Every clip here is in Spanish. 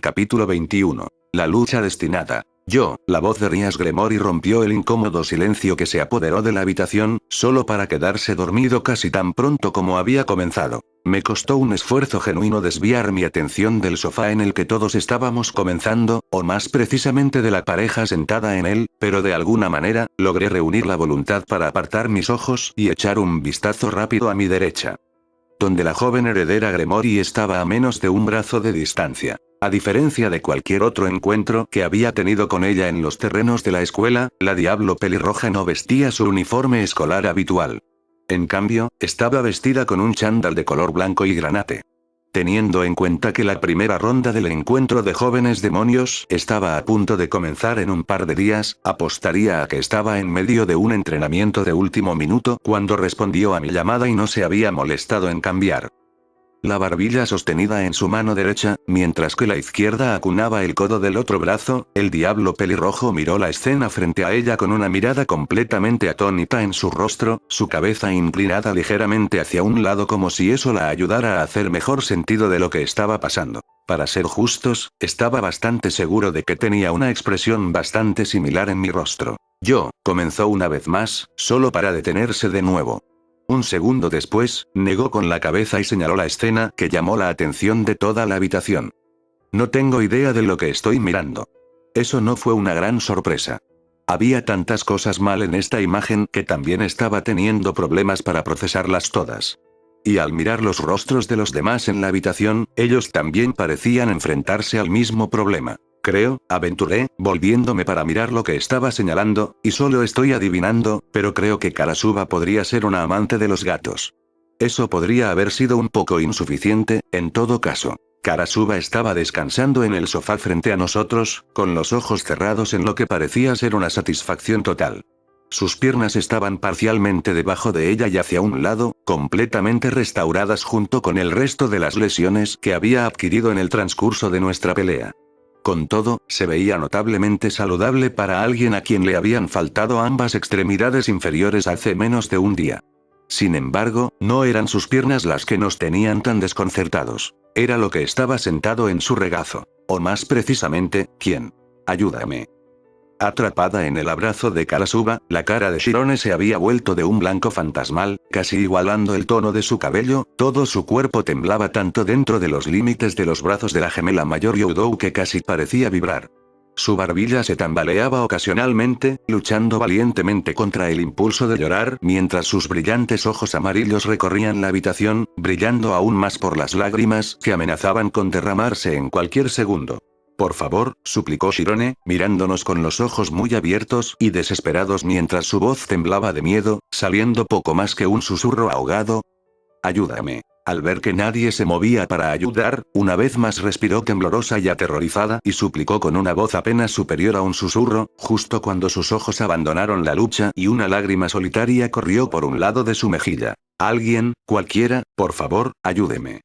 Capítulo 21. La lucha destinada. La voz de Rias Gremory rompió el incómodo silencio que se apoderó de la habitación, solo para quedarse dormido casi tan pronto como había comenzado. Me costó un esfuerzo genuino desviar mi atención del sofá en el que todos estábamos comenzando, o más precisamente de la pareja sentada en él, pero de alguna manera, logré reunir la voluntad para apartar mis ojos y echar un vistazo rápido a mi derecha, donde la joven heredera Gremory estaba a menos de un brazo de distancia. A diferencia de cualquier otro encuentro que había tenido con ella en los terrenos de la escuela, la Diablo pelirroja no vestía su uniforme escolar habitual. En cambio, estaba vestida con un chándal de color blanco y granate. Teniendo en cuenta que la primera ronda del encuentro de jóvenes demonios estaba a punto de comenzar en un par de días, apostaría a que estaba en medio de un entrenamiento de último minuto cuando respondió a mi llamada y no se había molestado en cambiar la barbilla sostenida en su mano derecha, mientras que la izquierda acunaba el codo del otro brazo. El Diablo pelirrojo miró la escena frente a ella con una mirada completamente atónita en su rostro, su cabeza inclinada ligeramente hacia un lado como si eso la ayudara a hacer mejor sentido de lo que estaba pasando. Para ser justos, estaba bastante seguro de que tenía una expresión bastante similar en mi rostro. Comenzó una vez más, solo para detenerse de nuevo. Un segundo después, negó con la cabeza y señaló la escena que llamó la atención de toda la habitación. No tengo idea de lo que estoy mirando. Eso no fue una gran sorpresa. Había tantas cosas mal en esta imagen que también estaba teniendo problemas para procesarlas todas. Y al mirar los rostros de los demás en la habitación, ellos también parecían enfrentarse al mismo problema. Creo, aventuré, volviéndome para mirar lo que estaba señalando, y solo estoy adivinando, pero creo que Karasuba podría ser una amante de los gatos. Eso podría haber sido un poco insuficiente, en todo caso. Karasuba estaba descansando en el sofá frente a nosotros, con los ojos cerrados en lo que parecía ser una satisfacción total. Sus piernas estaban parcialmente debajo de ella y hacia un lado, completamente restauradas junto con el resto de las lesiones que había adquirido en el transcurso de nuestra pelea. Con todo, se veía notablemente saludable para alguien a quien le habían faltado ambas extremidades inferiores hace menos de un día. Sin embargo, no eran sus piernas las que nos tenían tan desconcertados. Era lo que estaba sentado en su regazo. O más precisamente, ¿quién? Ayúdame. Atrapada en el abrazo de Karasuba, la cara de Shirone se había vuelto de un blanco fantasmal, casi igualando el tono de su cabello. Todo su cuerpo temblaba tanto dentro de los límites de los brazos de la gemela mayor Youdou que casi parecía vibrar. Su barbilla se tambaleaba ocasionalmente, luchando valientemente contra el impulso de llorar, mientras sus brillantes ojos amarillos recorrían la habitación, brillando aún más por las lágrimas que amenazaban con derramarse en cualquier segundo. Por favor, suplicó Shirone, mirándonos con los ojos muy abiertos y desesperados mientras su voz temblaba de miedo, saliendo poco más que un susurro ahogado. Ayúdame. Al ver que nadie se movía para ayudar, una vez más respiró temblorosa y aterrorizada y suplicó con una voz apenas superior a un susurro, justo cuando sus ojos abandonaron la lucha y una lágrima solitaria corrió por un lado de su mejilla. Alguien, cualquiera, por favor, ayúdeme.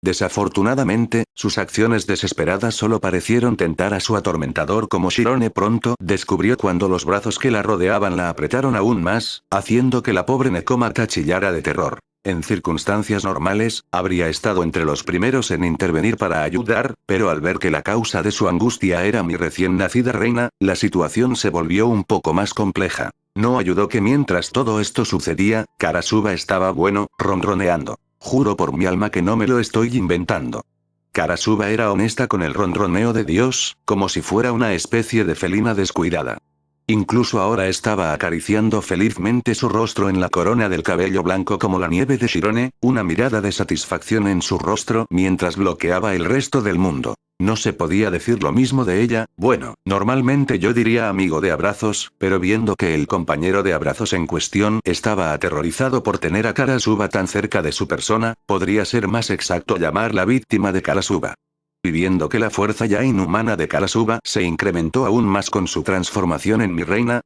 Desafortunadamente, sus acciones desesperadas solo parecieron tentar a su atormentador como Shirone pronto descubrió cuando los brazos que la rodeaban la apretaron aún más, haciendo que la pobre Nekomata chillara de terror. En circunstancias normales, habría estado entre los primeros en intervenir para ayudar, pero al ver que la causa de su angustia era mi recién nacida reina, la situación se volvió un poco más compleja. No ayudó que mientras todo esto sucedía, Karasuba estaba ronroneando. Juro por mi alma que no me lo estoy inventando. Karasuba era honesta con el ronroneo de Dios, como si fuera una especie de felina descuidada. Incluso ahora estaba acariciando felizmente su rostro en la corona del cabello blanco como la nieve de Shirone, una mirada de satisfacción en su rostro mientras bloqueaba el resto del mundo. No se podía decir lo mismo de ella. Bueno, normalmente yo diría amigo de abrazos, pero viendo que el compañero de abrazos en cuestión estaba aterrorizado por tener a Karasuba tan cerca de su persona, podría ser más exacto llamarla víctima de Karasuba. Y viendo que la fuerza ya inhumana de Karasuba se incrementó aún más con su transformación en mi reina,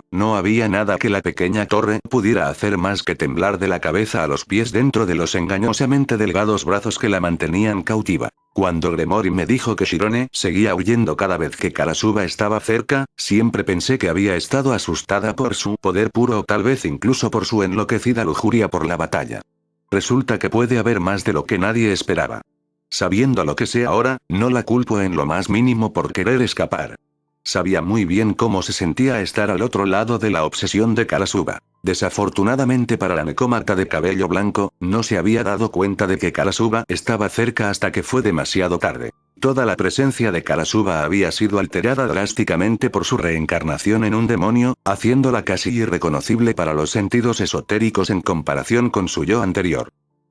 no había nada que la pequeña torre pudiera hacer más que temblar de la cabeza a los pies dentro de los engañosamente delgados brazos que la mantenían cautiva. Cuando Gremory me dijo que Shirone seguía huyendo cada vez que Karasuba estaba cerca, siempre pensé que había estado asustada por su poder puro o tal vez incluso por su enloquecida lujuria por la batalla. Resulta que puede haber más de lo que nadie esperaba. Sabiendo lo que sé ahora, no la culpo en lo más mínimo por querer escapar. Sabía muy bien cómo se sentía estar al otro lado de la obsesión de Karasuba. Desafortunadamente para la necómata de cabello blanco, no se había dado cuenta de que Karasuba estaba cerca hasta que fue demasiado tarde. Toda la presencia de Karasuba había sido alterada drásticamente por su reencarnación en un demonio, haciéndola casi irreconocible para los sentidos esotéricos en comparación con su yo anterior.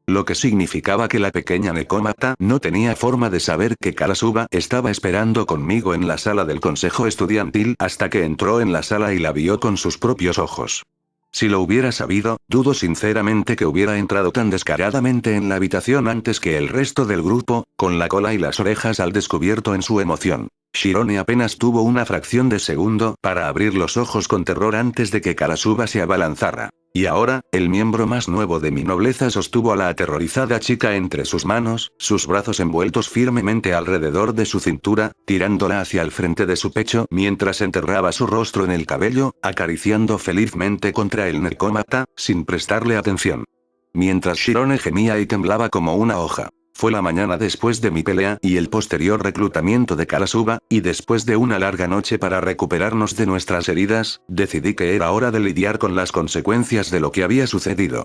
Lo que significaba que la pequeña necómata no tenía forma de saber que Karasuba estaba esperando conmigo en la sala del consejo estudiantil hasta que entró en la sala y la vio con sus propios ojos. Si lo hubiera sabido, dudo sinceramente que hubiera entrado tan descaradamente en la habitación antes que el resto del grupo, con la cola y las orejas al descubierto en su emoción. Shirone apenas tuvo una fracción de segundo para abrir los ojos con terror antes de que Karasuba se abalanzara. Y ahora, el miembro más nuevo de mi nobleza sostuvo a la aterrorizada chica entre sus manos, sus brazos envueltos firmemente alrededor de su cintura, tirándola hacia el frente de su pecho mientras enterraba su rostro en el cabello, acariciando felizmente contra el necómata, sin prestarle atención. Mientras Shirone gemía y temblaba como una hoja. Fue la mañana después de mi pelea y el posterior reclutamiento de Karasuba, y después de una larga noche para recuperarnos de nuestras heridas, decidí que era hora de lidiar con las consecuencias de lo que había sucedido.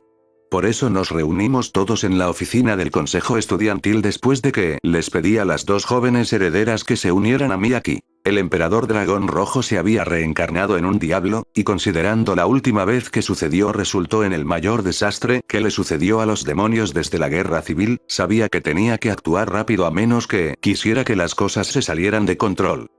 Por eso nos reunimos todos en la oficina del consejo estudiantil después de que les pedí a las dos jóvenes herederas que se unieran a mí aquí. El emperador dragón rojo se había reencarnado en un diablo, y considerando la última vez que sucedió resultó en el mayor desastre que le sucedió a los demonios desde la guerra civil, sabía que tenía que actuar rápido a menos que quisiera que las cosas se salieran de control.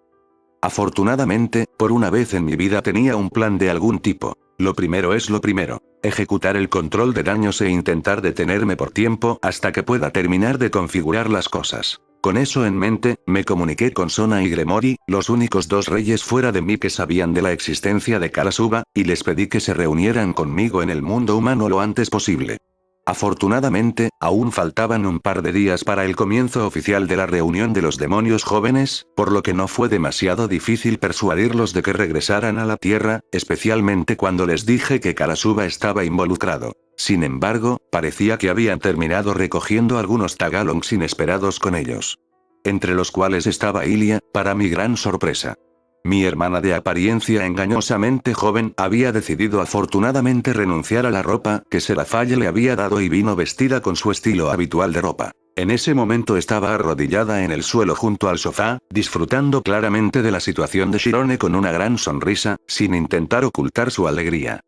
Afortunadamente, por una vez en mi vida tenía un plan de algún tipo. Lo primero es lo primero. Ejecutar el control de daños e intentar detenerme por tiempo hasta que pueda terminar de configurar las cosas. Con eso en mente, me comuniqué con Sona y Gremori, los únicos dos reyes fuera de mí que sabían de la existencia de Karasuba, y les pedí que se reunieran conmigo en el mundo humano lo antes posible. Afortunadamente, aún faltaban un par de días para el comienzo oficial de la reunión de los demonios jóvenes, por lo que no fue demasiado difícil persuadirlos de que regresaran a la Tierra, especialmente cuando les dije que Karasuba estaba involucrado. Sin embargo, parecía que habían terminado recogiendo algunos tagalongs inesperados con ellos. Entre los cuales estaba Ilia, para mi gran sorpresa. Mi hermana de apariencia engañosamente joven había decidido afortunadamente renunciar a la ropa que Serafaye le había dado y vino vestida con su estilo habitual de ropa. En ese momento estaba arrodillada en el suelo junto al sofá, disfrutando claramente de la situación de Shirone con una gran sonrisa, sin intentar ocultar su alegría.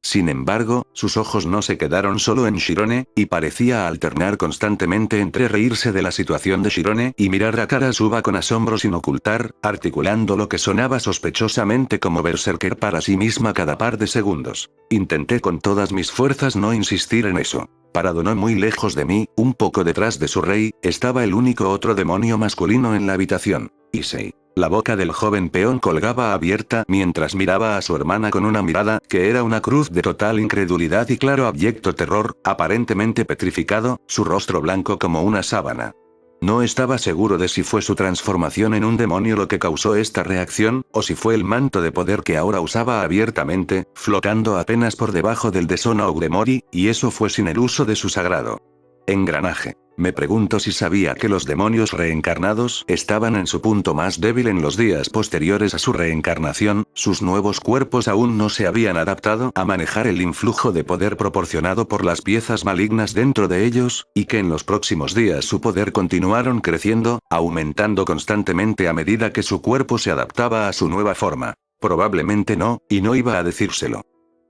Sin embargo, sus ojos no se quedaron solo en Shirone, y parecía alternar constantemente entre reírse de la situación de Shirone y mirar a Karasuba con asombro sin ocultar, articulando lo que sonaba sospechosamente como berserker para sí misma cada par de segundos. Intenté con todas mis fuerzas no insistir en eso. Parado no muy lejos de mí, un poco detrás de su rey, estaba el único otro demonio masculino en la habitación, Issei. La boca del joven peón colgaba abierta mientras miraba a su hermana con una mirada que era una cruz de total incredulidad y claro abyecto terror, aparentemente petrificado, su rostro blanco como una sábana. No estaba seguro de si fue su transformación en un demonio lo que causó esta reacción, o si fue el manto de poder que ahora usaba abiertamente, flotando apenas por debajo del de Sona o Gremori, y eso fue sin el uso de su sagrado engranaje. Me pregunto si sabía que los demonios reencarnados estaban en su punto más débil en los días posteriores a su reencarnación, sus nuevos cuerpos aún no se habían adaptado a manejar el influjo de poder proporcionado por las piezas malignas dentro de ellos, y que en los próximos días su poder continuaron creciendo, aumentando constantemente a medida que su cuerpo se adaptaba a su nueva forma. Probablemente no, y no iba a decírselo.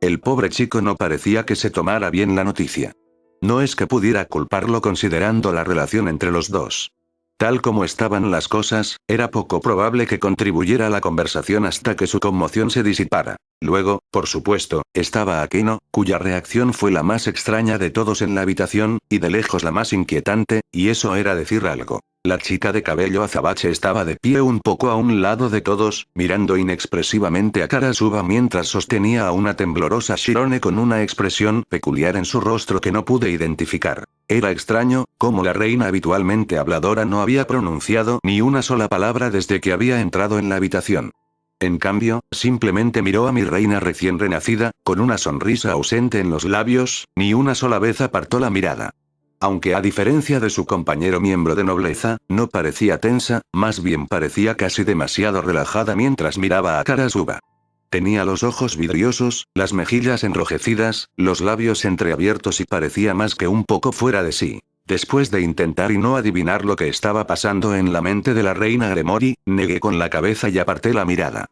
El pobre chico no parecía que se tomara bien la noticia. No es que pudiera culparlo considerando la relación entre los dos. Tal como estaban las cosas, era poco probable que contribuyera a la conversación hasta que su conmoción se disipara. Luego, por supuesto, estaba Akino, cuya reacción fue la más extraña de todos en la habitación, y de lejos la más inquietante, y eso era decir algo. La chica de cabello azabache estaba de pie un poco a un lado de todos, mirando inexpresivamente a Karasuba mientras sostenía a una temblorosa Shirone con una expresión peculiar en su rostro que no pude identificar. Era extraño, como la reina habitualmente habladora no había pronunciado ni una sola palabra desde que había entrado en la habitación. En cambio, simplemente miró a mi reina recién renacida, con una sonrisa ausente en los labios, ni una sola vez apartó la mirada. Aunque a diferencia de su compañero miembro de nobleza, no parecía tensa, más bien parecía casi demasiado relajada mientras miraba a Karasuba. Tenía los ojos vidriosos, las mejillas enrojecidas, los labios entreabiertos y parecía más que un poco fuera de sí. Después de intentar y no adivinar lo que estaba pasando en la mente de la reina Gremori, negué con la cabeza y aparté la mirada.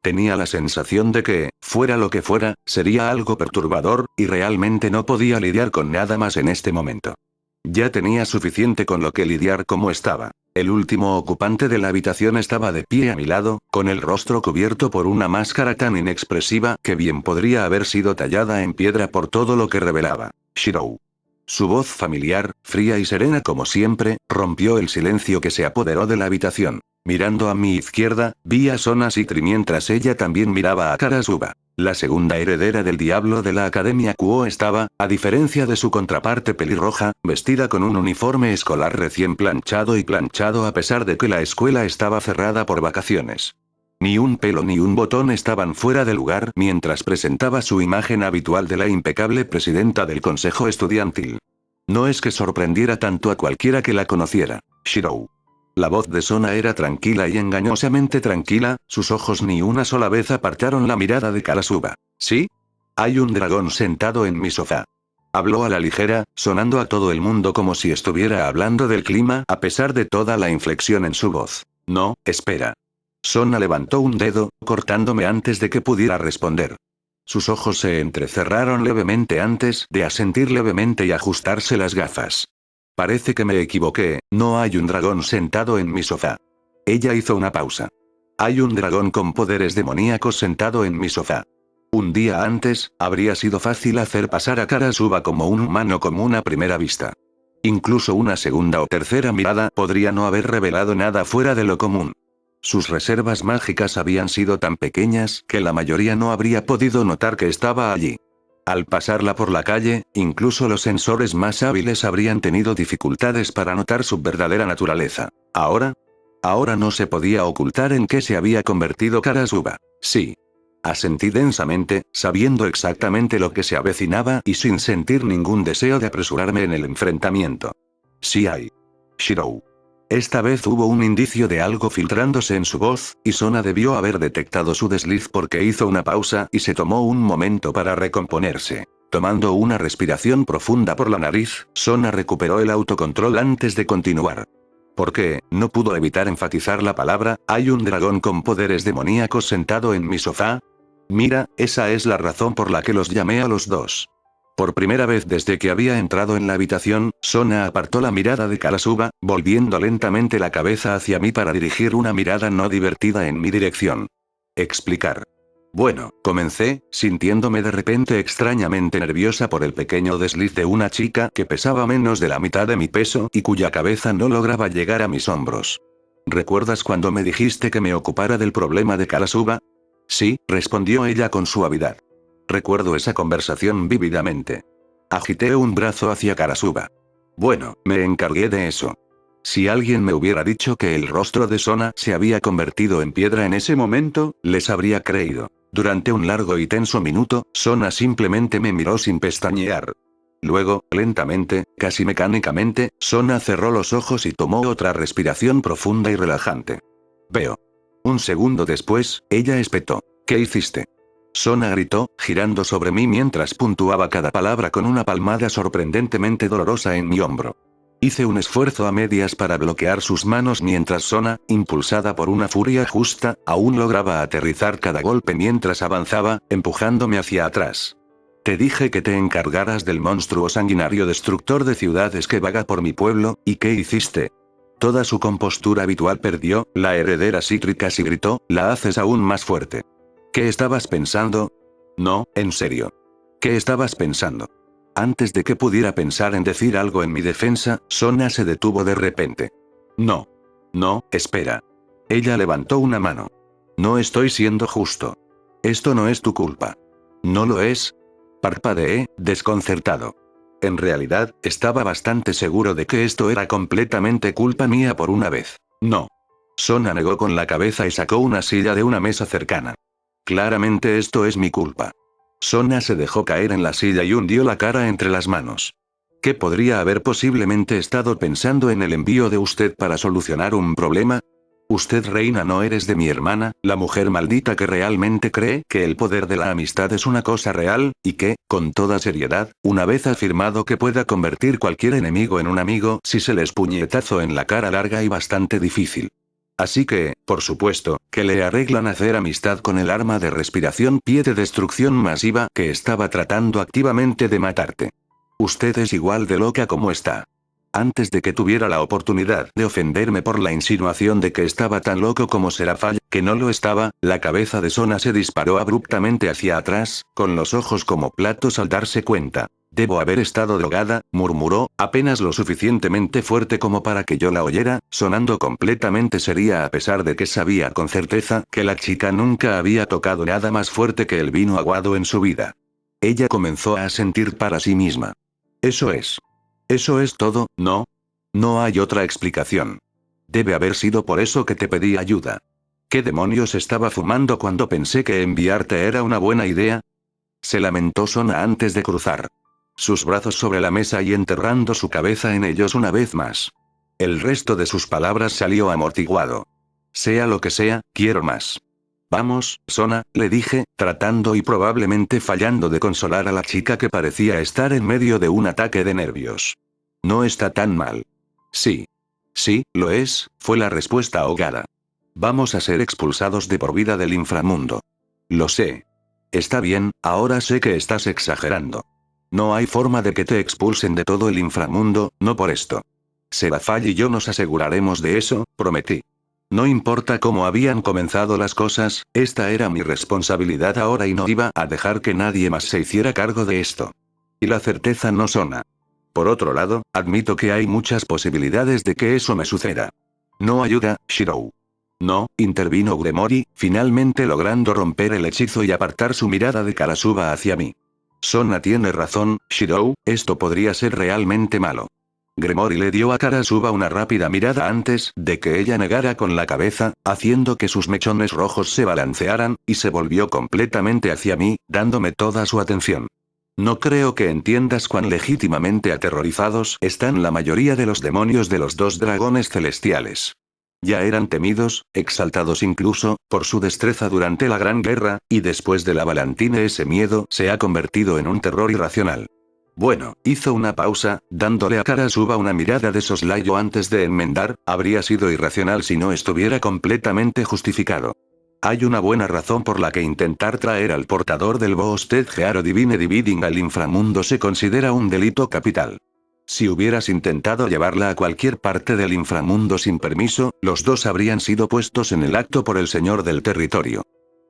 Tenía la sensación de que, fuera lo que fuera, sería algo perturbador, y realmente no podía lidiar con nada más en este momento. Ya tenía suficiente con lo que lidiar como estaba. El último ocupante de la habitación estaba de pie a mi lado, con el rostro cubierto por una máscara tan inexpresiva que bien podría haber sido tallada en piedra por todo lo que revelaba. Shirou. Su voz familiar, fría y serena como siempre, rompió el silencio que se apoderó de la habitación. Mirando a mi izquierda, vi a Sona Citri mientras ella también miraba a Karasuba. La segunda heredera del diablo de la Academia Kuo estaba, a diferencia de su contraparte pelirroja, vestida con un uniforme escolar recién planchado a pesar de que la escuela estaba cerrada por vacaciones. Ni un pelo ni un botón estaban fuera de lugar mientras presentaba su imagen habitual de la impecable presidenta del consejo estudiantil. No es que sorprendiera tanto a cualquiera que la conociera. Shirou. La voz de Sona era tranquila y engañosamente tranquila, sus ojos ni una sola vez apartaron la mirada de Karasuba. ¿Sí? Hay un dragón sentado en mi sofá. Habló a la ligera, sonando a todo el mundo como si estuviera hablando del clima a pesar de toda la inflexión en su voz. No, espera. Sona levantó un dedo, cortándome antes de que pudiera responder. Sus ojos se entrecerraron levemente antes de asentir levemente y ajustarse las gafas. Parece que me equivoqué, no hay un dragón sentado en mi sofá. Ella hizo una pausa. Hay un dragón con poderes demoníacos sentado en mi sofá. Un día antes, habría sido fácil hacer pasar a Karasuba como un humano común a primera vista. Incluso una segunda o tercera mirada podría no haber revelado nada fuera de lo común. Sus reservas mágicas habían sido tan pequeñas que la mayoría no habría podido notar que estaba allí. Al pasarla por la calle, incluso los sensores más hábiles habrían tenido dificultades para notar su verdadera naturaleza. ¿Ahora? Ahora no se podía ocultar en qué se había convertido Karasuba. Sí. Asentí densamente, sabiendo exactamente lo que se avecinaba y sin sentir ningún deseo de apresurarme en el enfrentamiento. Sí hay. Shirou. Esta vez hubo un indicio de algo filtrándose en su voz, y Sona debió haber detectado su desliz porque hizo una pausa y se tomó un momento para recomponerse. Tomando una respiración profunda por la nariz, Sona recuperó el autocontrol antes de continuar. ¿Por qué? No pudo evitar enfatizar la palabra, hay un dragón con poderes demoníacos sentado en mi sofá. Mira, esa es la razón por la que los llamé a los dos. Por primera vez desde que había entrado en la habitación, Sona apartó la mirada de Karasuba, volviendo lentamente la cabeza hacia mí para dirigir una mirada no divertida en mi dirección. Explicar. Bueno, comencé, sintiéndome de repente extrañamente nerviosa por el pequeño desliz de una chica que pesaba menos de la mitad de mi peso y cuya cabeza no lograba llegar a mis hombros. ¿Recuerdas cuando me dijiste que me ocupara del problema de Karasuba? Sí, respondió ella con suavidad. Recuerdo esa conversación vívidamente. Agité un brazo hacia Karasuba. Bueno, me encargué de eso. Si alguien me hubiera dicho que el rostro de Sona se había convertido en piedra en ese momento, les habría creído. Durante un largo y tenso minuto, Sona simplemente me miró sin pestañear. Luego, lentamente, casi mecánicamente, Sona cerró los ojos y tomó otra respiración profunda y relajante. Veo. Un segundo después, ella espetó. ¿Qué hiciste? Sona gritó, girando sobre mí mientras puntuaba cada palabra con una palmada sorprendentemente dolorosa en mi hombro. Hice un esfuerzo a medias para bloquear sus manos mientras Sona, impulsada por una furia justa, aún lograba aterrizar cada golpe mientras avanzaba, empujándome hacia atrás. Te dije que te encargaras del monstruo sanguinario destructor de ciudades que vaga por mi pueblo, ¿y qué hiciste? Toda su compostura habitual perdió, la heredera Citri casi gritó, la haces aún más fuerte. ¿Qué estabas pensando? No, en serio. ¿Qué estabas pensando? Antes de que pudiera pensar en decir algo en mi defensa, Sona se detuvo de repente. No. No, espera. Ella levantó una mano. No estoy siendo justo. Esto no es tu culpa. ¿No lo es? Parpadeé, desconcertado. En realidad, estaba bastante seguro de que esto era completamente culpa mía por una vez. No. Sona negó con la cabeza y sacó una silla de una mesa cercana. Claramente esto es mi culpa. Sona se dejó caer en la silla y hundió la cara entre las manos. ¿Qué podría haber posiblemente estado pensando en el envío de usted para solucionar un problema? Usted, reina, no eres de mi hermana, la mujer maldita que realmente cree que el poder de la amistad es una cosa real, y que, con toda seriedad, una vez afirmado que pueda convertir cualquier enemigo en un amigo si se les puñetazo en la cara larga y bastante difícil. Así que, por supuesto, que le arreglan hacer amistad con el arma de respiración pie de destrucción masiva que estaba tratando activamente de matarte. Usted es igual de loca como está. Antes de que tuviera la oportunidad de ofenderme por la insinuación de que estaba tan loco como Serafall, que no lo estaba, la cabeza de Sona se disparó abruptamente hacia atrás, con los ojos como platos al darse cuenta. Debo haber estado drogada, murmuró, apenas lo suficientemente fuerte como para que yo la oyera, sonando completamente seria a pesar de que sabía con certeza que la chica nunca había tocado nada más fuerte que el vino aguado en su vida. Ella comenzó a sentir para sí misma. Eso es. Eso es todo, ¿no? No hay otra explicación. Debe haber sido por eso que te pedí ayuda. ¿Qué demonios estaba fumando cuando pensé que enviarte era una buena idea? Se lamentó Sona antes de cruzar sus brazos sobre la mesa y enterrando su cabeza en ellos una vez más. El resto de sus palabras salió amortiguado. Sea lo que sea, quiero más. Vamos, Sona, le dije, tratando y probablemente fallando de consolar a la chica que parecía estar en medio de un ataque de nervios. No está tan mal. Sí. Sí, lo es, fue la respuesta ahogada. Vamos a ser expulsados de por vida del inframundo. Lo sé. Está bien, ahora sé que estás exagerando. No hay forma de que te expulsen de todo el inframundo, no por esto. Serafall y yo nos aseguraremos de eso, prometí. No importa cómo habían comenzado las cosas, esta era mi responsabilidad ahora y no iba a dejar que nadie más se hiciera cargo de esto. Y la certeza no Sona. Por otro lado, admito que hay muchas posibilidades de que eso me suceda. No ayuda, Shirou. No, intervino Gremori, finalmente logrando romper el hechizo y apartar su mirada de Karasuba hacia mí. Sona tiene razón, Shirou, esto podría ser realmente malo. Gremori le dio a Karasuba una rápida mirada antes de que ella negara con la cabeza, haciendo que sus mechones rojos se balancearan, y se volvió completamente hacia mí, dándome toda su atención. No creo que entiendas cuán legítimamente aterrorizados están la mayoría de los demonios de los dos dragones celestiales. Ya eran temidos, exaltados incluso, por su destreza durante la Gran Guerra, y después de la Valentine ese miedo se ha convertido en un terror irracional. Bueno, hizo una pausa, dándole a Karasuba una mirada de soslayo antes de enmendar, habría sido irracional si no estuviera completamente justificado. Hay una buena razón por la que intentar traer al portador del Boosted Gearo Divine Dividing al inframundo se considera un delito capital. Si hubieras intentado llevarla a cualquier parte del inframundo sin permiso, los dos habrían sido puestos en el acto por el señor del territorio.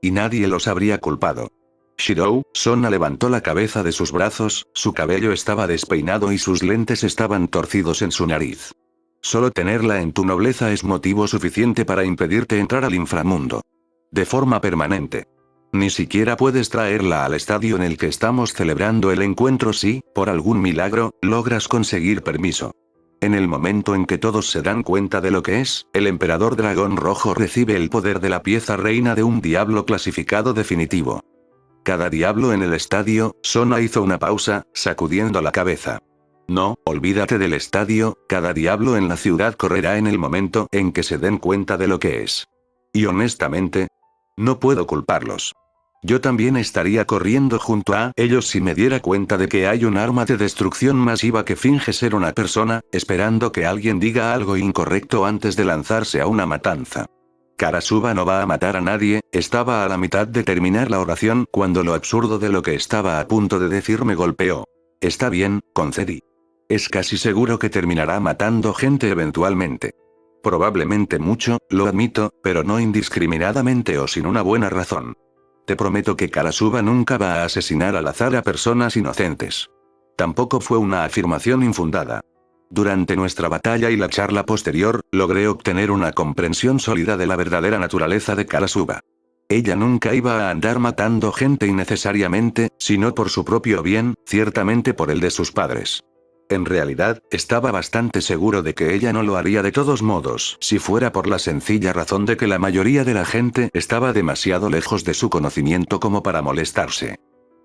Y nadie los habría culpado. Shirou, Sona levantó la cabeza de sus brazos, su cabello estaba despeinado y sus lentes estaban torcidos en su nariz. Solo tenerla en tu nobleza es motivo suficiente para impedirte entrar al inframundo. De forma permanente. Ni siquiera puedes traerla al estadio en el que estamos celebrando el encuentro si, por algún milagro, logras conseguir permiso. En el momento en que todos se dan cuenta de lo que es, el emperador dragón rojo recibe el poder de la pieza reina de un diablo clasificado definitivo. Cada diablo en el estadio, Sona hizo una pausa, sacudiendo la cabeza. No, olvídate del estadio, cada diablo en la ciudad correrá en el momento en que se den cuenta de lo que es. Y honestamente, no puedo culparlos. Yo también estaría corriendo junto a ellos si me diera cuenta de que hay un arma de destrucción masiva que finge ser una persona, esperando que alguien diga algo incorrecto antes de lanzarse a una matanza. Karasuba no va a matar a nadie, estaba a la mitad de terminar la oración cuando lo absurdo de lo que estaba a punto de decir me golpeó. Está bien, concedí. Es casi seguro que terminará matando gente eventualmente. Probablemente mucho, lo admito, pero no indiscriminadamente o sin una buena razón. Te prometo que Karasuba nunca va a asesinar al azar a personas inocentes. Tampoco fue una afirmación infundada. Durante nuestra batalla y la charla posterior, logré obtener una comprensión sólida de la verdadera naturaleza de Karasuba. Ella nunca iba a andar matando gente innecesariamente, sino por su propio bien, ciertamente por el de sus padres. En realidad, estaba bastante seguro de que ella no lo haría de todos modos, si fuera por la sencilla razón de que la mayoría de la gente estaba demasiado lejos de su conocimiento como para molestarse.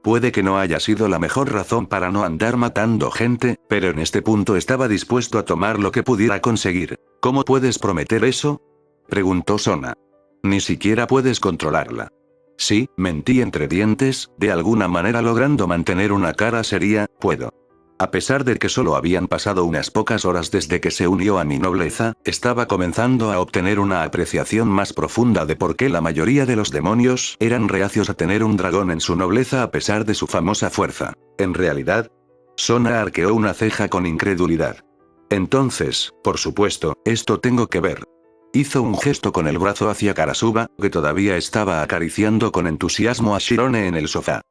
Puede que no haya sido la mejor razón para no andar matando gente, pero en este punto estaba dispuesto a tomar lo que pudiera conseguir. ¿Cómo puedes prometer eso?, preguntó Sona. Ni siquiera puedes controlarla. Sí, mentí entre dientes, de alguna manera logrando mantener una cara seria, puedo. A pesar de que solo habían pasado unas pocas horas desde que se unió a mi nobleza, estaba comenzando a obtener una apreciación más profunda de por qué la mayoría de los demonios eran reacios a tener un dragón en su nobleza a pesar de su famosa fuerza. En realidad, Sona arqueó una ceja con incredulidad. Entonces, por supuesto, esto tengo que ver. Hizo un gesto con el brazo hacia Karasuba, que todavía estaba acariciando con entusiasmo a Shirone en el sofá.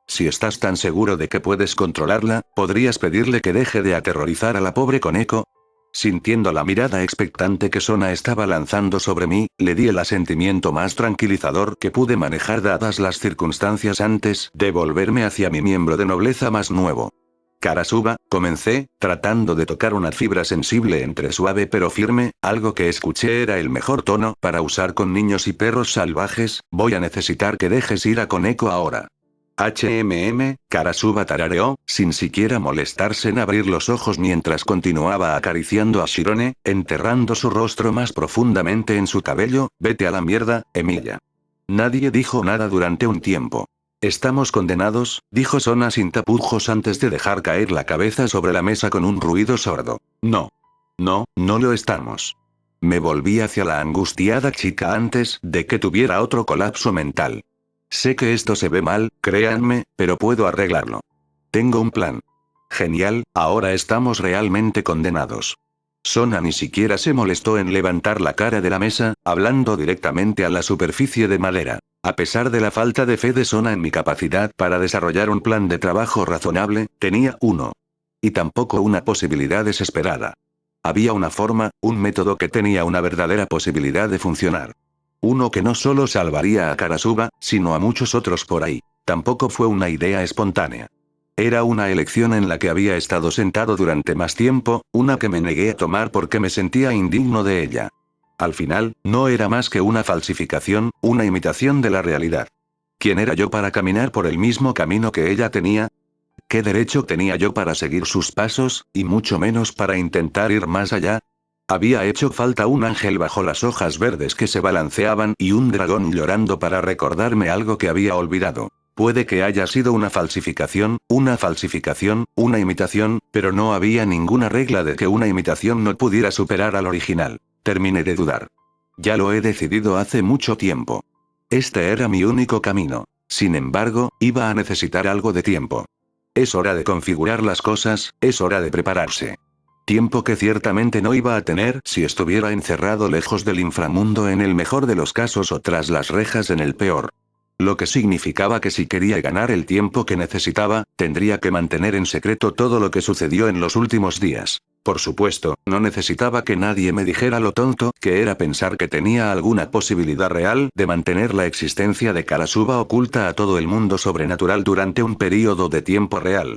Si estás tan seguro de que puedes controlarla, ¿podrías pedirle que deje de aterrorizar a la pobre Koneko? Sintiendo la mirada expectante que Sona estaba lanzando sobre mí, le di el asentimiento más tranquilizador que pude manejar dadas las circunstancias antes de volverme hacia mi miembro de nobleza más nuevo. Karasuba, comencé, tratando de tocar una fibra sensible entre suave pero firme, algo que escuché era el mejor tono para usar con niños y perros salvajes. Voy a necesitar que dejes ir a Koneko ahora. Karasuba tarareó, sin siquiera molestarse en abrir los ojos mientras continuaba acariciando a Shirone, enterrando su rostro más profundamente en su cabello. Vete a la mierda, Emilia. Nadie dijo nada durante un tiempo. Estamos condenados, dijo Sona sin tapujos antes de dejar caer la cabeza sobre la mesa con un ruido sordo. No. No, no lo estamos. Me volví hacia la angustiada chica antes de que tuviera otro colapso mental. Sé que esto se ve mal, créanme, pero puedo arreglarlo. Tengo un plan. Genial, ahora estamos realmente condenados. Sona ni siquiera se molestó en levantar la cara de la mesa, hablando directamente a la superficie de madera. A pesar de la falta de fe de Sona en mi capacidad para desarrollar un plan de trabajo razonable, tenía uno. Y tampoco una posibilidad desesperada. Había una forma, un método que tenía una verdadera posibilidad de funcionar. Uno que no solo salvaría a Karasuba, sino a muchos otros por ahí. Tampoco fue una idea espontánea. Era una elección en la que había estado sentado durante más tiempo, una que me negué a tomar porque me sentía indigno de ella. Al final, no era más que una falsificación, una imitación de la realidad. ¿Quién era yo para caminar por el mismo camino que ella tenía? ¿Qué derecho tenía yo para seguir sus pasos, y mucho menos para intentar ir más allá? Había hecho falta un ángel bajo las hojas verdes que se balanceaban y un dragón llorando para recordarme algo que había olvidado. Puede que haya sido una falsificación, una imitación, pero no había ninguna regla de que una imitación no pudiera superar al original. Terminé de dudar. Ya lo he decidido hace mucho tiempo. Este era mi único camino. Sin embargo, iba a necesitar algo de tiempo. Es hora de configurar las cosas, es hora de prepararse. Tiempo que ciertamente no iba a tener si estuviera encerrado lejos del inframundo en el mejor de los casos o tras las rejas en el peor. Lo que significaba que si quería ganar el tiempo que necesitaba, tendría que mantener en secreto todo lo que sucedió en los últimos días. Por supuesto, no necesitaba que nadie me dijera lo tonto que era pensar que tenía alguna posibilidad real de mantener la existencia de Karasuba oculta a todo el mundo sobrenatural durante un período de tiempo real.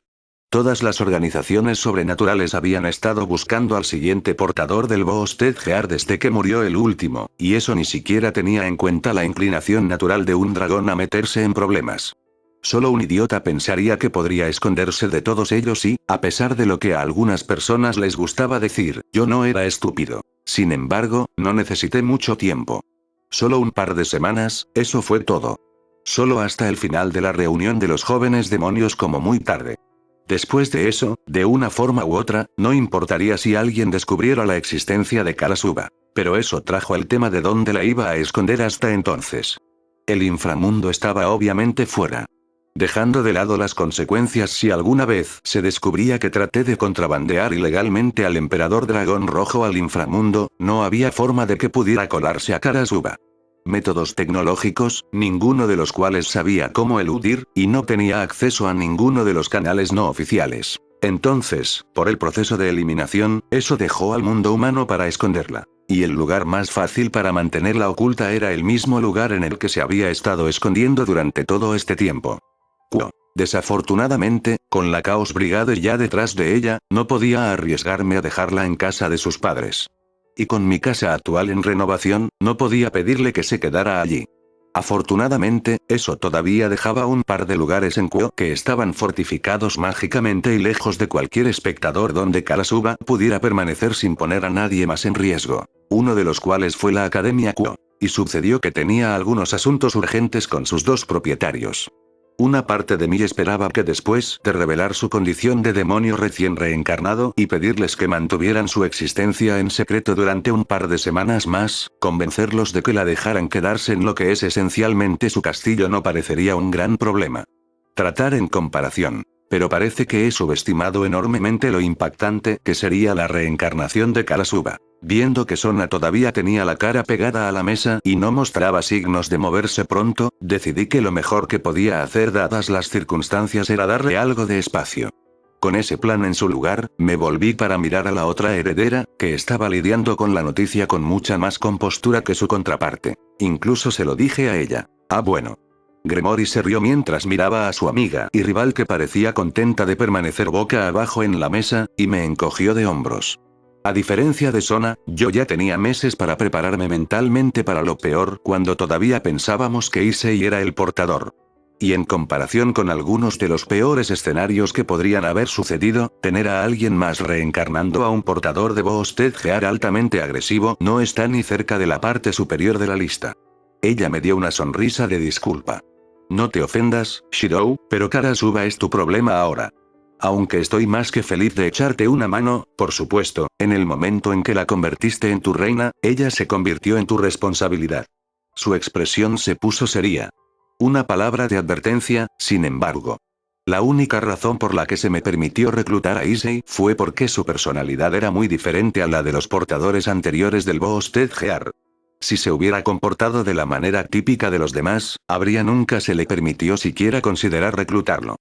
Todas las organizaciones sobrenaturales habían estado buscando al siguiente portador del Boosted Gear desde que murió el último, y eso ni siquiera tenía en cuenta la inclinación natural de un dragón a meterse en problemas. Solo un idiota pensaría que podría esconderse de todos ellos y, a pesar de lo que a algunas personas les gustaba decir, yo no era estúpido. Sin embargo, no necesité mucho tiempo. Solo un par de semanas, eso fue todo. Solo hasta el final de la reunión de los jóvenes demonios como muy tarde. Después de eso, de una forma u otra, no importaría si alguien descubriera la existencia de Karasuba. Pero eso trajo el tema de dónde la iba a esconder hasta entonces. El inframundo estaba obviamente fuera. Dejando de lado las consecuencias si alguna vez se descubría que traté de contrabandear ilegalmente al emperador dragón rojo al inframundo, no había forma de que pudiera colarse a Karasuba. Métodos tecnológicos, ninguno de los cuales sabía cómo eludir, y no tenía acceso a ninguno de los canales no oficiales. Entonces, por el proceso de eliminación, eso dejó al mundo humano para esconderla. Y el lugar más fácil para mantenerla oculta era el mismo lugar en el que se había estado escondiendo durante todo este tiempo. Desafortunadamente, con la Chaos Brigade ya detrás de ella, no podía arriesgarme a dejarla en casa de sus padres. Y con mi casa actual en renovación, no podía pedirle que se quedara allí. Afortunadamente, eso todavía dejaba un par de lugares en Kuo que estaban fortificados mágicamente y lejos de cualquier espectador donde Karasuba pudiera permanecer sin poner a nadie más en riesgo. Uno de los cuales fue la Academia Kuo. Y sucedió que tenía algunos asuntos urgentes con sus dos propietarios. Una parte de mí esperaba que después de revelar su condición de demonio recién reencarnado y pedirles que mantuvieran su existencia en secreto durante un par de semanas más, convencerlos de que la dejaran quedarse en lo que es esencialmente su castillo no parecería un gran problema. Tratar en comparación. Pero parece que he subestimado enormemente lo impactante que sería la reencarnación de Karasuba. Viendo que Sona todavía tenía la cara pegada a la mesa y no mostraba signos de moverse pronto, decidí que lo mejor que podía hacer dadas las circunstancias era darle algo de espacio. Con ese plan en su lugar, me volví para mirar a la otra heredera, que estaba lidiando con la noticia con mucha más compostura que su contraparte. Incluso se lo dije a ella. Ah, bueno. Gremory se rió mientras miraba a su amiga y rival que parecía contenta de permanecer boca abajo en la mesa, y me encogió de hombros. A diferencia de Sona, yo ya tenía meses para prepararme mentalmente para lo peor cuando todavía pensábamos que Issei era el portador. Y en comparación con algunos de los peores escenarios que podrían haber sucedido, tener a alguien más reencarnando a un portador de Boosted-Gear altamente agresivo no está ni cerca de la parte superior de la lista. Ella me dio una sonrisa de disculpa. No te ofendas, Shirou, pero Karasuba es tu problema ahora. Aunque estoy más que feliz de echarte una mano, por supuesto, en el momento en que la convertiste en tu reina, ella se convirtió en tu responsabilidad. Su expresión se puso seria. Una palabra de advertencia, sin embargo. La única razón por la que se me permitió reclutar a Issei fue porque su personalidad era muy diferente a la de los portadores anteriores del Boosted-Gear. Si se hubiera comportado de la manera típica de los demás, nunca se le permitió siquiera considerar reclutarlo.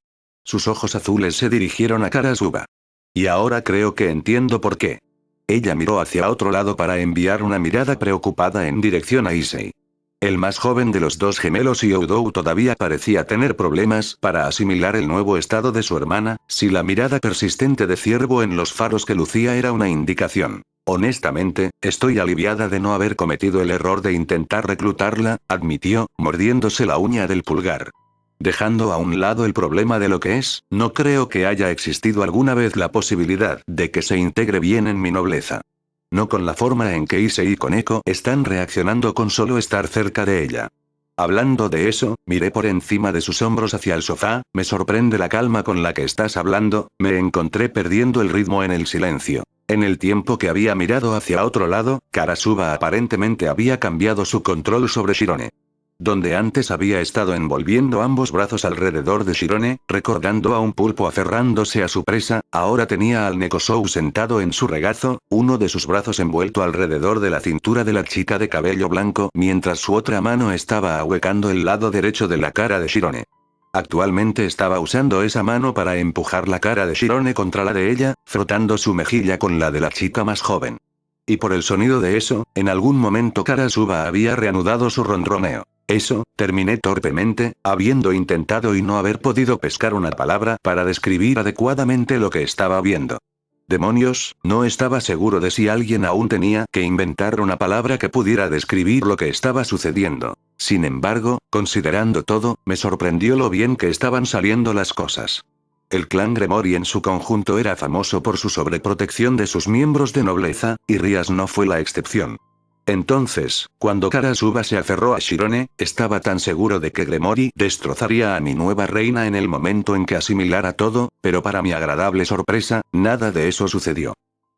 Sus ojos azules se dirigieron a Karasuba. Y ahora creo que entiendo por qué. Ella miró hacia otro lado para enviar una mirada preocupada en dirección a Issei. El más joven de los dos gemelos Youdou todavía parecía tener problemas para asimilar el nuevo estado de su hermana, si la mirada persistente de ciervo en los faros que lucía era una indicación. Honestamente, estoy aliviada de no haber cometido el error de intentar reclutarla, admitió, mordiéndose la uña del pulgar. Dejando a un lado el problema de lo que es, no creo que haya existido alguna vez la posibilidad de que se integre bien en mi nobleza. No con la forma en que Issei y Koneko están reaccionando con solo estar cerca de ella. Hablando de eso, miré por encima de sus hombros hacia el sofá, me sorprende la calma con la que estás hablando, me encontré perdiendo el ritmo en el silencio. En el tiempo que había mirado hacia otro lado, Karasuba aparentemente había cambiado su control sobre Shirone. Donde antes había estado envolviendo ambos brazos alrededor de Shirone, recordando a un pulpo aferrándose a su presa, ahora tenía al Nekosou sentado en su regazo, uno de sus brazos envuelto alrededor de la cintura de la chica de cabello blanco, mientras su otra mano estaba ahuecando el lado derecho de la cara de Shirone. Actualmente estaba usando esa mano para empujar la cara de Shirone contra la de ella, frotando su mejilla con la de la chica más joven. Y por el sonido de eso, en algún momento Karasuba había reanudado su ronroneo. Eso, terminé torpemente, habiendo intentado y no haber podido pescar una palabra para describir adecuadamente lo que estaba viendo. Demonios, no estaba seguro de si alguien aún tenía que inventar una palabra que pudiera describir lo que estaba sucediendo. Sin embargo, considerando todo, me sorprendió lo bien que estaban saliendo las cosas. El clan Gremory en su conjunto era famoso por su sobreprotección de sus miembros de nobleza, y Rias no fue la excepción. Entonces, cuando Karasuba se aferró a Shirone, estaba tan seguro de que Gremory destrozaría a mi nueva reina en el momento en que asimilara todo, pero para mi agradable sorpresa, nada de eso sucedió.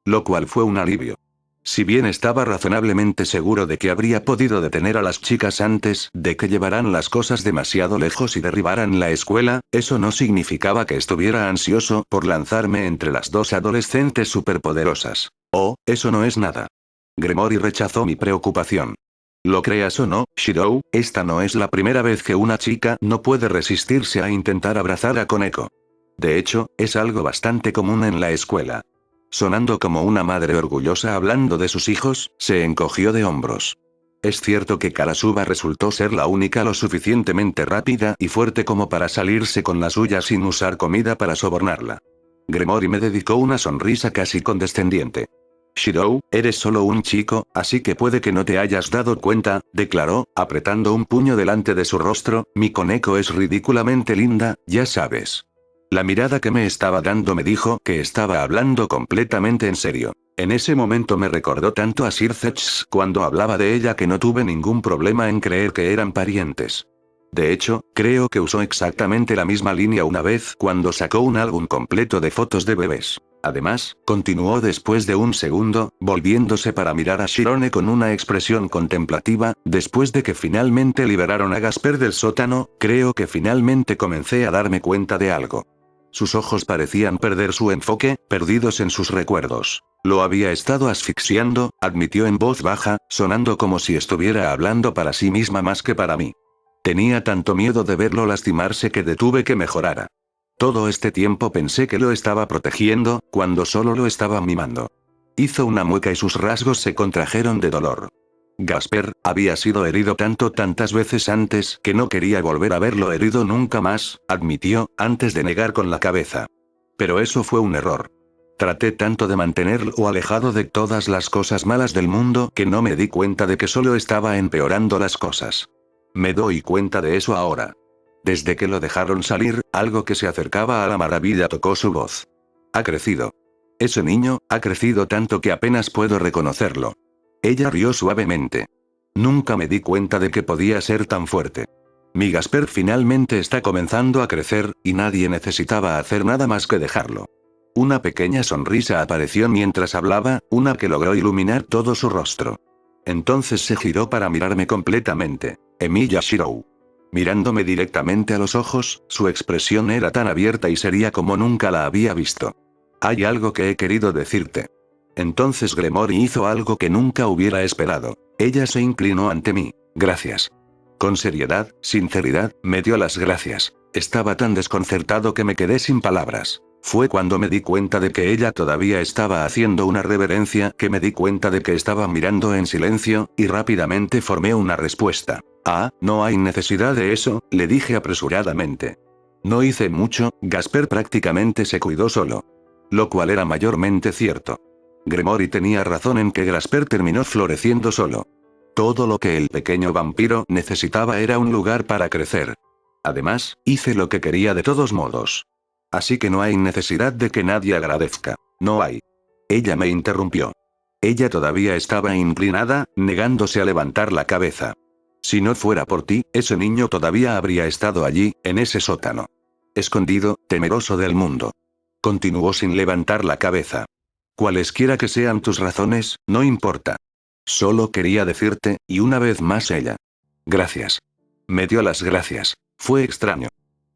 Lo cual fue un alivio. Si bien estaba razonablemente seguro de que habría podido detener a las chicas antes de que llevaran las cosas demasiado lejos y derribaran la escuela, eso no significaba que estuviera ansioso por lanzarme entre las dos adolescentes superpoderosas. Oh, eso no es nada. Gremory rechazó mi preocupación. Lo creas o no, Shirou, esta no es la primera vez que una chica no puede resistirse a intentar abrazar a Koneko. De hecho, es algo bastante común en la escuela. Sonando como una madre orgullosa hablando de sus hijos, se encogió de hombros. Es cierto que Karasuba resultó ser la única lo suficientemente rápida y fuerte como para salirse con la suya sin usar comida para sobornarla. Gremory me dedicó una sonrisa casi condescendiente. Shirou, eres solo un chico, así que puede que no te hayas dado cuenta, declaró, apretando un puño delante de su rostro, mi Koneko es ridículamente linda, ya sabes. La mirada que me estaba dando me dijo que estaba hablando completamente en serio. En ese momento me recordó tanto a Sir Zetch cuando hablaba de ella que no tuve ningún problema en creer que eran parientes. De hecho, creo que usó exactamente la misma línea una vez cuando sacó un álbum completo de fotos de bebés. Además, continuó después de un segundo, volviéndose para mirar a Shirone con una expresión contemplativa, después de que finalmente liberaron a Gasper del sótano, creo que finalmente comencé a darme cuenta de algo. Sus ojos parecían perder su enfoque, perdidos en sus recuerdos. Lo había estado asfixiando, admitió en voz baja, sonando como si estuviera hablando para sí misma más que para mí. Tenía tanto miedo de verlo lastimarse que detuve que mejorara. Todo este tiempo pensé que lo estaba protegiendo, cuando solo lo estaba mimando. Hizo una mueca y sus rasgos se contrajeron de dolor. Gasper había sido herido tantas veces antes que no quería volver a verlo herido nunca más, admitió, antes de negar con la cabeza. Pero eso fue un error. Traté tanto de mantenerlo alejado de todas las cosas malas del mundo que no me di cuenta de que solo estaba empeorando las cosas. Me doy cuenta de eso ahora. Desde que lo dejaron salir, algo que se acercaba a la maravilla tocó su voz. Ha crecido. Ese niño, ha crecido tanto que apenas puedo reconocerlo. Ella rió suavemente. Nunca me di cuenta de que podía ser tan fuerte. Mi Gasper finalmente está comenzando a crecer, y nadie necesitaba hacer nada más que dejarlo. Una pequeña sonrisa apareció mientras hablaba, una que logró iluminar todo su rostro. Entonces se giró para mirarme completamente. Emilia Shirou. Mirándome directamente a los ojos, su expresión era tan abierta y seria como nunca la había visto. Hay algo que he querido decirte. Entonces Gremory hizo algo que nunca hubiera esperado. Ella se inclinó ante mí. Gracias. Con seriedad, sinceridad, me dio las gracias. Estaba tan desconcertado que me quedé sin palabras. Fue cuando me di cuenta de que ella todavía estaba haciendo una reverencia que me di cuenta de que estaba mirando en silencio, y rápidamente formé una respuesta. Ah, no hay necesidad de eso, le dije apresuradamente. No hice mucho, Gasper prácticamente se cuidó solo. Lo cual era mayormente cierto. Gremory tenía razón en que Gasper terminó floreciendo solo. Todo lo que el pequeño vampiro necesitaba era un lugar para crecer. Además, hice lo que quería de todos modos. Así que no hay necesidad de que nadie agradezca. No hay. Ella me interrumpió. Ella todavía estaba inclinada, negándose a levantar la cabeza. Si no fuera por ti, ese niño todavía habría estado allí, en ese sótano. Escondido, temeroso del mundo. Continuó sin levantar la cabeza. Cualesquiera que sean tus razones, no importa. Solo quería decirte, y una vez más ella. Gracias. Me dio las gracias. Fue extraño.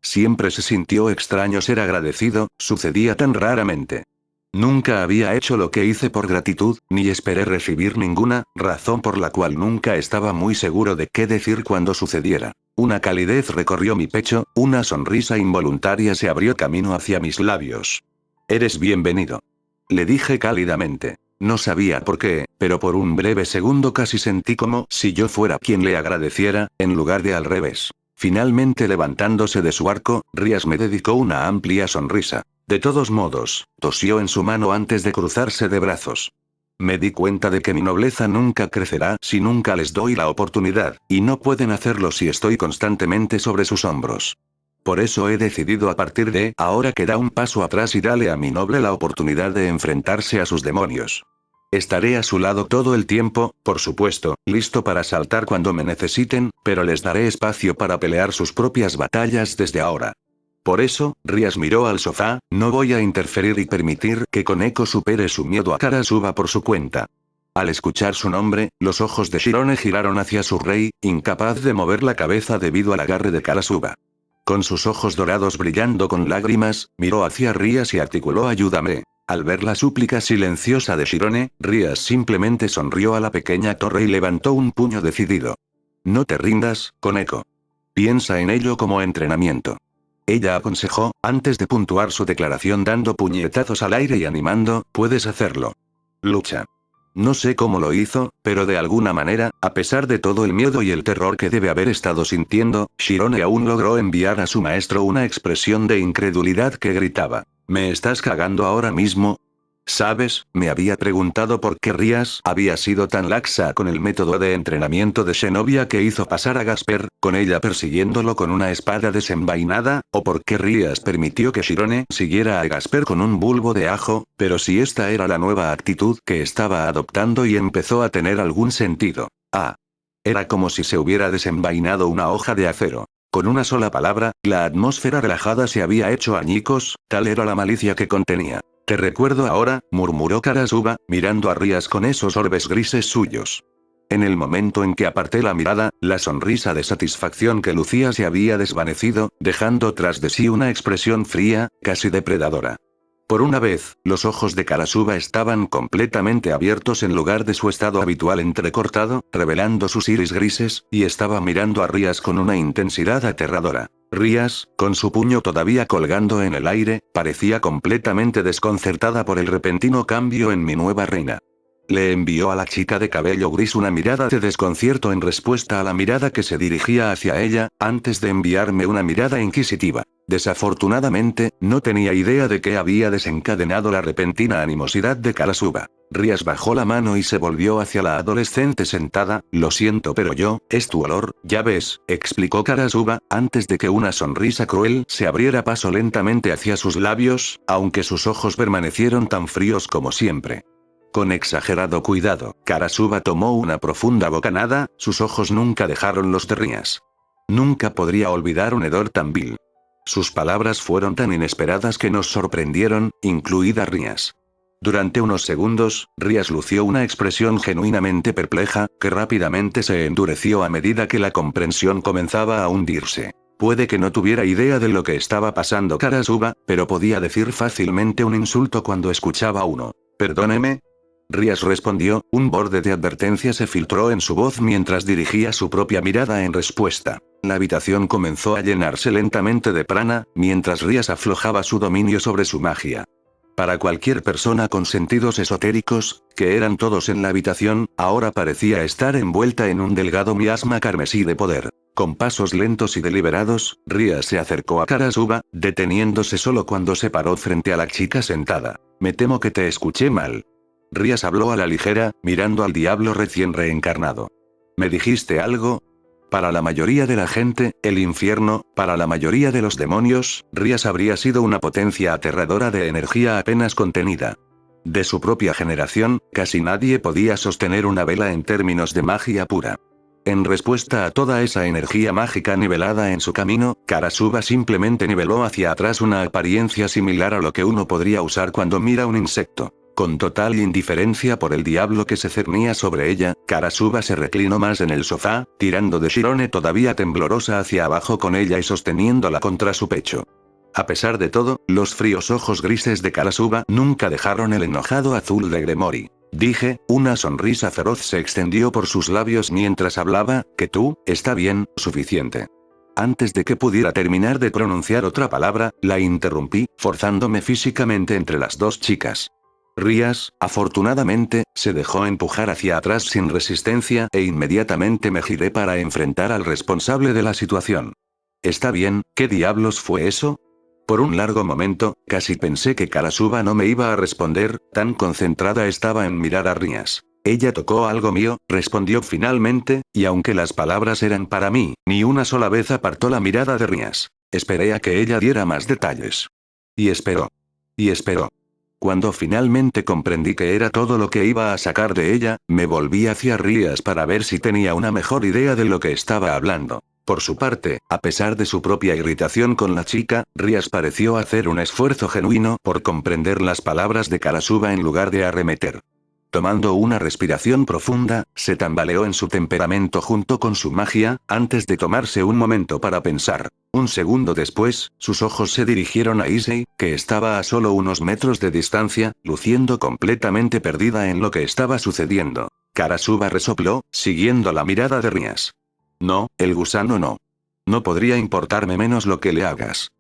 Siempre se sintió extraño ser agradecido, sucedía tan raramente. Nunca había hecho lo que hice por gratitud, ni esperé recibir ninguna, razón por la cual nunca estaba muy seguro de qué decir cuando sucediera. Una calidez recorrió mi pecho, una sonrisa involuntaria se abrió camino hacia mis labios. Eres bienvenido. Le dije cálidamente. No sabía por qué, pero por un breve segundo casi sentí como si yo fuera quien le agradeciera, en lugar de al revés. Finalmente levantándose de su arco, Rías me dedicó una amplia sonrisa. De todos modos, tosió en su mano antes de cruzarse de brazos. Me di cuenta de que mi nobleza nunca crecerá si nunca les doy la oportunidad, y no pueden hacerlo si estoy constantemente sobre sus hombros. Por eso he decidido a partir de ahora que da un paso atrás y dale a mi noble la oportunidad de enfrentarse a sus demonios. Estaré a su lado todo el tiempo, por supuesto, listo para saltar cuando me necesiten, pero les daré espacio para pelear sus propias batallas desde ahora. Por eso, Rías miró al sofá, no voy a interferir y permitir que Koneko supere su miedo a Karasuba por su cuenta. Al escuchar su nombre, los ojos de Shirone giraron hacia su rey, incapaz de mover la cabeza debido al agarre de Karasuba. Con sus ojos dorados brillando con lágrimas, miró hacia Rías y articuló ayúdame. Al ver la súplica silenciosa de Shirone, Rías simplemente sonrió a la pequeña torre y levantó un puño decidido. No te rindas, Koneko. Piensa en ello como entrenamiento. Ella aconsejó, antes de puntuar su declaración dando puñetazos al aire y animando, puedes hacerlo. Lucha. No sé cómo lo hizo, pero de alguna manera, a pesar de todo el miedo y el terror que debe haber estado sintiendo, Shirone aún logró enviar a su maestro una expresión de incredulidad que gritaba. ¿Me estás cagando ahora mismo? ¿Sabes? Me había preguntado por qué Rías había sido tan laxa con el método de entrenamiento de Zenobia que hizo pasar a Gasper, con ella persiguiéndolo con una espada desenvainada, o por qué Rías permitió que Shirone siguiera a Gasper con un bulbo de ajo, pero si esta era la nueva actitud que estaba adoptando y empezó a tener algún sentido. Ah. Era como si se hubiera desenvainado una hoja de acero. Con una sola palabra, la atmósfera relajada se había hecho añicos, tal era la malicia que contenía. Te recuerdo ahora, murmuró Karasuba, mirando a Rías con esos orbes grises suyos. En el momento en que aparté la mirada, la sonrisa de satisfacción que lucía se había desvanecido, dejando tras de sí una expresión fría, casi depredadora. Por una vez, los ojos de Karasuba estaban completamente abiertos en lugar de su estado habitual entrecortado, revelando sus iris grises, y estaba mirando a Rías con una intensidad aterradora. Rías, con su puño todavía colgando en el aire, parecía completamente desconcertada por el repentino cambio en mi nueva reina. Le envió a la chica de cabello gris una mirada de desconcierto en respuesta a la mirada que se dirigía hacia ella, antes de enviarme una mirada inquisitiva. Desafortunadamente, no tenía idea de qué había desencadenado la repentina animosidad de Karasuba. Rías bajó la mano y se volvió hacia la adolescente sentada. Lo siento, pero es tu olor, ya ves, explicó Karasuba, antes de que una sonrisa cruel se abriera paso lentamente hacia sus labios, aunque sus ojos permanecieron tan fríos como siempre. Con exagerado cuidado, Karasuba tomó una profunda bocanada, sus ojos nunca dejaron los de Rías. Nunca podría olvidar un hedor tan vil. Sus palabras fueron tan inesperadas que nos sorprendieron, incluida Rías. Durante unos segundos, Rías lució una expresión genuinamente perpleja, que rápidamente se endureció a medida que la comprensión comenzaba a hundirse. Puede que no tuviera idea de lo que estaba pasando Karasuba, pero podía decir fácilmente un insulto cuando escuchaba uno. Perdóneme. Rías respondió, un borde de advertencia se filtró en su voz mientras dirigía su propia mirada en respuesta. La habitación comenzó a llenarse lentamente de prana, mientras Rías aflojaba su dominio sobre su magia. Para cualquier persona con sentidos esotéricos, que eran todos en la habitación, ahora parecía estar envuelta en un delgado miasma carmesí de poder. Con pasos lentos y deliberados, Rías se acercó a Karasuba, deteniéndose solo cuando se paró frente a la chica sentada. Me temo que te escuché mal. Rías habló a la ligera, mirando al diablo recién reencarnado. ¿Me dijiste algo? Para la mayoría de la gente, el infierno, para la mayoría de los demonios, Rías habría sido una potencia aterradora de energía apenas contenida. De su propia generación, casi nadie podía sostener una vela en términos de magia pura. En respuesta a toda esa energía mágica nivelada en su camino, Karasuba simplemente niveló hacia atrás una apariencia similar a lo que uno podría usar cuando mira un insecto. Con total indiferencia por el diablo que se cernía sobre ella, Karasuba se reclinó más en el sofá, tirando de Shirone todavía temblorosa hacia abajo con ella y sosteniéndola contra su pecho. A pesar de todo, los fríos ojos grises de Karasuba nunca dejaron el enojado azul de Gremory. Dije, una sonrisa feroz se extendió por sus labios mientras hablaba, que tú, está bien, suficiente. Antes de que pudiera terminar de pronunciar otra palabra, la interrumpí, forzándome físicamente entre las dos chicas. Rías, afortunadamente, se dejó empujar hacia atrás sin resistencia e inmediatamente me giré para enfrentar al responsable de la situación. Está bien, ¿qué diablos fue eso? Por un largo momento, casi pensé que Karasuba no me iba a responder, tan concentrada estaba en mirar a Rías. Ella tocó algo mío, respondió finalmente, y aunque las palabras eran para mí, ni una sola vez apartó la mirada de Rías. Esperé a que ella diera más detalles. Y esperó. Y esperó. Cuando finalmente comprendí que era todo lo que iba a sacar de ella, me volví hacia Rías para ver si tenía una mejor idea de lo que estaba hablando. Por su parte, a pesar de su propia irritación con la chica, Rías pareció hacer un esfuerzo genuino por comprender las palabras de Karasuba en lugar de arremeter. Tomando una respiración profunda, se tambaleó en su temperamento junto con su magia, antes de tomarse un momento para pensar. Un segundo después, sus ojos se dirigieron a Issei, que estaba a solo unos metros de distancia, luciendo completamente perdida en lo que estaba sucediendo. Karasuba resopló, siguiendo la mirada de Rías. No, el gusano no. No podría importarme menos lo que le hagas.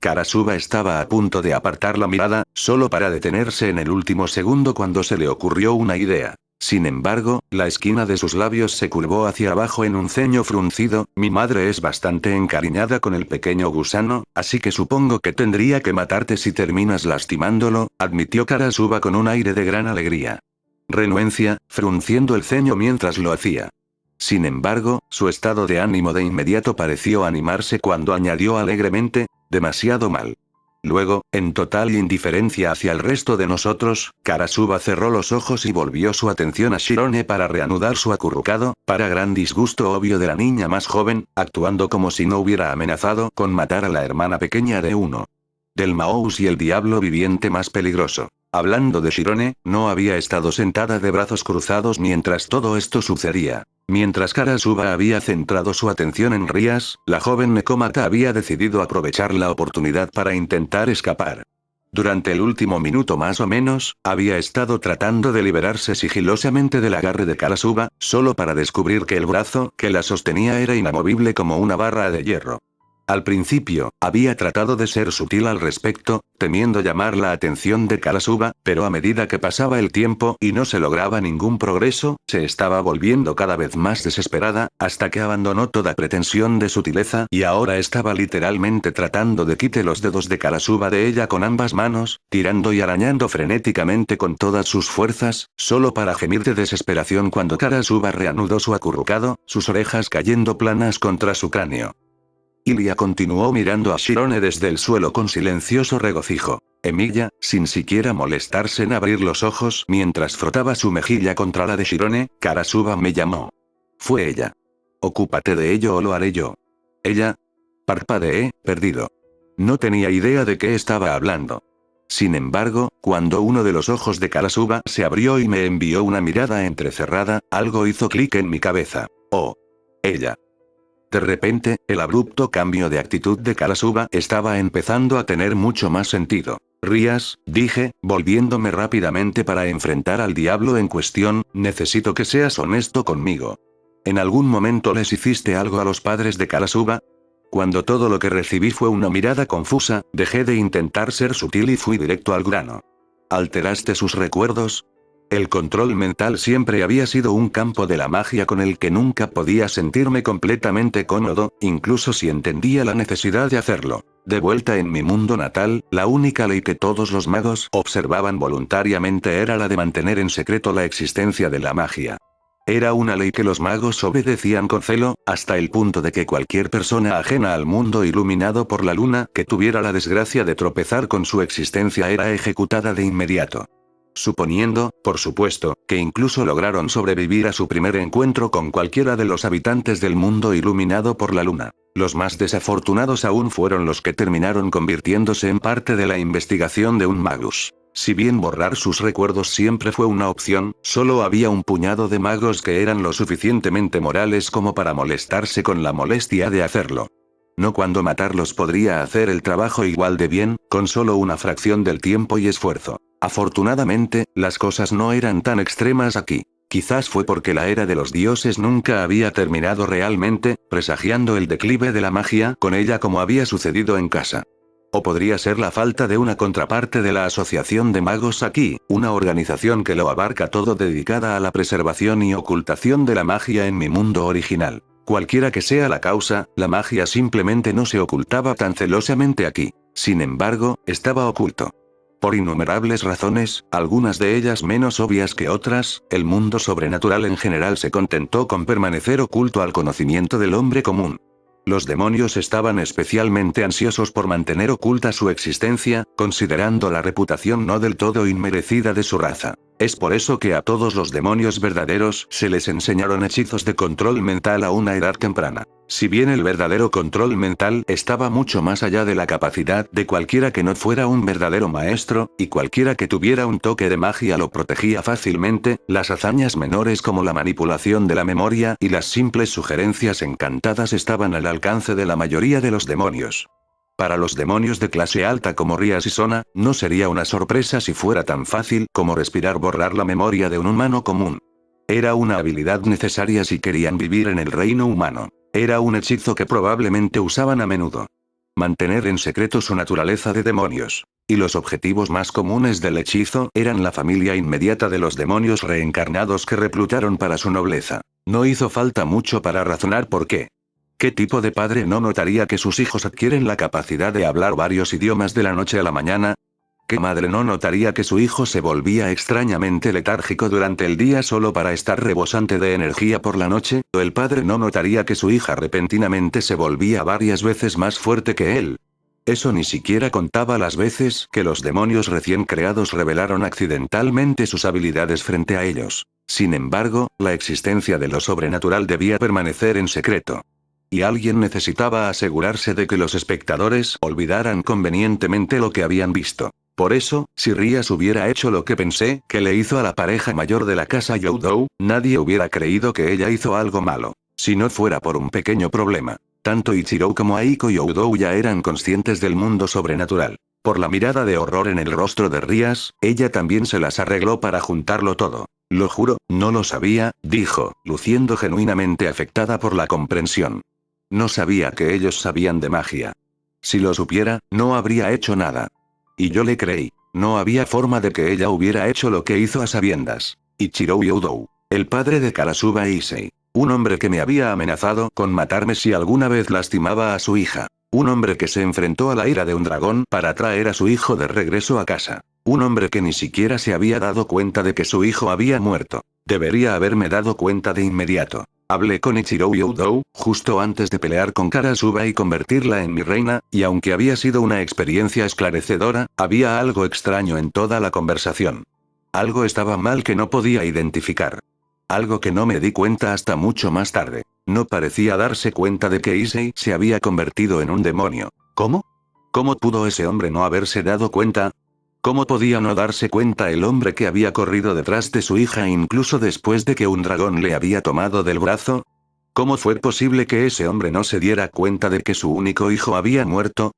Karasuba estaba a punto de apartar la mirada, solo para detenerse en el último segundo cuando se le ocurrió una idea. Sin embargo, la esquina de sus labios se curvó hacia abajo en un ceño fruncido. Mi madre es bastante encariñada con el pequeño gusano, así que supongo que tendría que matarte si terminas lastimándolo, admitió Karasuba con un aire de gran alegría. Renuencia, frunciendo el ceño mientras lo hacía. Sin embargo, su estado de ánimo de inmediato pareció animarse cuando añadió alegremente, demasiado mal. Luego, en total indiferencia hacia el resto de nosotros, Karasuba cerró los ojos y volvió su atención a Shirone para reanudar su acurrucado, para gran disgusto obvio de la niña más joven, actuando como si no hubiera amenazado con matar a la hermana pequeña de uno del Maous y el diablo viviente más peligroso. Hablando de Shirone, no había estado sentada de brazos cruzados mientras todo esto sucedía. Mientras Karasuba había centrado su atención en Rías, la joven Nekomata había decidido aprovechar la oportunidad para intentar escapar. Durante el último minuto más o menos, había estado tratando de liberarse sigilosamente del agarre de Karasuba, solo para descubrir que el brazo que la sostenía era inamovible como una barra de hierro. Al principio, había tratado de ser sutil al respecto, temiendo llamar la atención de Karasuba, pero a medida que pasaba el tiempo y no se lograba ningún progreso, se estaba volviendo cada vez más desesperada, hasta que abandonó toda pretensión de sutileza y ahora estaba literalmente tratando de quitar los dedos de Karasuba de ella con ambas manos, tirando y arañando frenéticamente con todas sus fuerzas, solo para gemir de desesperación cuando Karasuba reanudó su acurrucado, sus orejas cayendo planas contra su cráneo. Ilia continuó mirando a Shirone desde el suelo con silencioso regocijo. Emilia, sin siquiera molestarse en abrir los ojos mientras frotaba su mejilla contra la de Shirone, Karasuba me llamó. Fue ella. Ocúpate de ello o lo haré yo. Ella. Parpadeé, perdido. No tenía idea de qué estaba hablando. Sin embargo, cuando uno de los ojos de Karasuba se abrió y me envió una mirada entrecerrada, algo hizo clic en mi cabeza. Oh. Ella. De repente, el abrupto cambio de actitud de Karasuba estaba empezando a tener mucho más sentido. Rías, dije, volviéndome rápidamente para enfrentar al diablo en cuestión, necesito que seas honesto conmigo. ¿En algún momento les hiciste algo a los padres de Karasuba? Cuando todo lo que recibí fue una mirada confusa, dejé de intentar ser sutil y fui directo al grano. ¿Alteraste sus recuerdos? El control mental siempre había sido un campo de la magia con el que nunca podía sentirme completamente cómodo, incluso si entendía la necesidad de hacerlo. De vuelta en mi mundo natal, la única ley que todos los magos observaban voluntariamente era la de mantener en secreto la existencia de la magia. Era una ley que los magos obedecían con celo, hasta el punto de que cualquier persona ajena al mundo iluminado por la luna que tuviera la desgracia de tropezar con su existencia era ejecutada de inmediato. Suponiendo, por supuesto, que incluso lograron sobrevivir a su primer encuentro con cualquiera de los habitantes del mundo iluminado por la luna. Los más desafortunados aún fueron los que terminaron convirtiéndose en parte de la investigación de un magus. Si bien borrar sus recuerdos siempre fue una opción, solo había un puñado de magos que eran lo suficientemente morales como para molestarse con la molestia de hacerlo. No cuando matarlos podría hacer el trabajo igual de bien, con solo una fracción del tiempo y esfuerzo. Afortunadamente, las cosas no eran tan extremas aquí. Quizás fue porque la era de los dioses nunca había terminado realmente, presagiando el declive de la magia con ella como había sucedido en casa. O podría ser la falta de una contraparte de la Asociación de Magos aquí, una organización que lo abarca todo dedicada a la preservación y ocultación de la magia en mi mundo original. Cualquiera que sea la causa, la magia simplemente no se ocultaba tan celosamente aquí. Sin embargo, estaba oculto. Por innumerables razones, algunas de ellas menos obvias que otras, el mundo sobrenatural en general se contentó con permanecer oculto al conocimiento del hombre común. Los demonios estaban especialmente ansiosos por mantener oculta su existencia, considerando la reputación no del todo inmerecida de su raza. Es por eso que a todos los demonios verdaderos se les enseñaron hechizos de control mental a una edad temprana. Si bien el verdadero control mental estaba mucho más allá de la capacidad de cualquiera que no fuera un verdadero maestro, y cualquiera que tuviera un toque de magia lo protegía fácilmente, las hazañas menores como la manipulación de la memoria y las simples sugerencias encantadas estaban al alcance de la mayoría de los demonios. Para los demonios de clase alta como Rías y Sona, no sería una sorpresa si fuera tan fácil como respirar borrar la memoria de un humano común. Era una habilidad necesaria si querían vivir en el reino humano. Era un hechizo que probablemente usaban a menudo. mantener en secreto su naturaleza de demonios. Y los objetivos más comunes del hechizo eran la familia inmediata de los demonios reencarnados que reclutaron para su nobleza. No hizo falta mucho para razonar por qué. ¿Qué tipo de padre no notaría que sus hijos adquieren la capacidad de hablar varios idiomas de la noche a la mañana? ¿Qué madre no notaría que su hijo se volvía extrañamente letárgico durante el día solo para estar rebosante de energía por la noche? ¿O el padre no notaría que su hija repentinamente se volvía varias veces más fuerte que él? Eso ni siquiera contaba las veces que los demonios recién creados revelaron accidentalmente sus habilidades frente a ellos. Sin embargo, la existencia de lo sobrenatural debía permanecer en secreto. Y alguien necesitaba asegurarse de que los espectadores olvidaran convenientemente lo que habían visto. Por eso, si Rías hubiera hecho lo que pensé que le hizo a la pareja mayor de la casa Youdou, nadie hubiera creído que ella hizo algo malo. Si no fuera por un pequeño problema. Tanto Ichiro como Aiko Youdou ya eran conscientes del mundo sobrenatural. Por la mirada de horror en el rostro de Rías, ella también se las arregló para juntarlo todo. Lo juro, no lo sabía, dijo, luciendo genuinamente afectada por la comprensión. No sabía que ellos sabían de magia. Si lo supiera, no habría hecho nada. Y yo le creí. No había forma de que ella hubiera hecho lo que hizo a sabiendas. Ichiro Youdou, el padre de Karasuba Issei. Un hombre que me había amenazado con matarme si alguna vez lastimaba a su hija. Un hombre que se enfrentó a la ira de un dragón para traer a su hijo de regreso a casa. Un hombre que ni siquiera se había dado cuenta de que su hijo había muerto. Debería haberme dado cuenta de inmediato. Hablé con Ichiro Youdou, justo antes de pelear con Karasuba y convertirla en mi reina, y aunque había sido una experiencia esclarecedora, había algo extraño en toda la conversación. Algo estaba mal que no podía identificar. Algo que no me di cuenta hasta mucho más tarde. No parecía darse cuenta de que Issei se había convertido en un demonio. ¿Cómo? ¿Cómo pudo ese hombre no haberse dado cuenta? ¿Cómo podía no darse cuenta el hombre que había corrido detrás de su hija incluso después de que un dragón le había tomado del brazo? ¿Cómo fue posible que ese hombre no se diera cuenta de que su único hijo había muerto?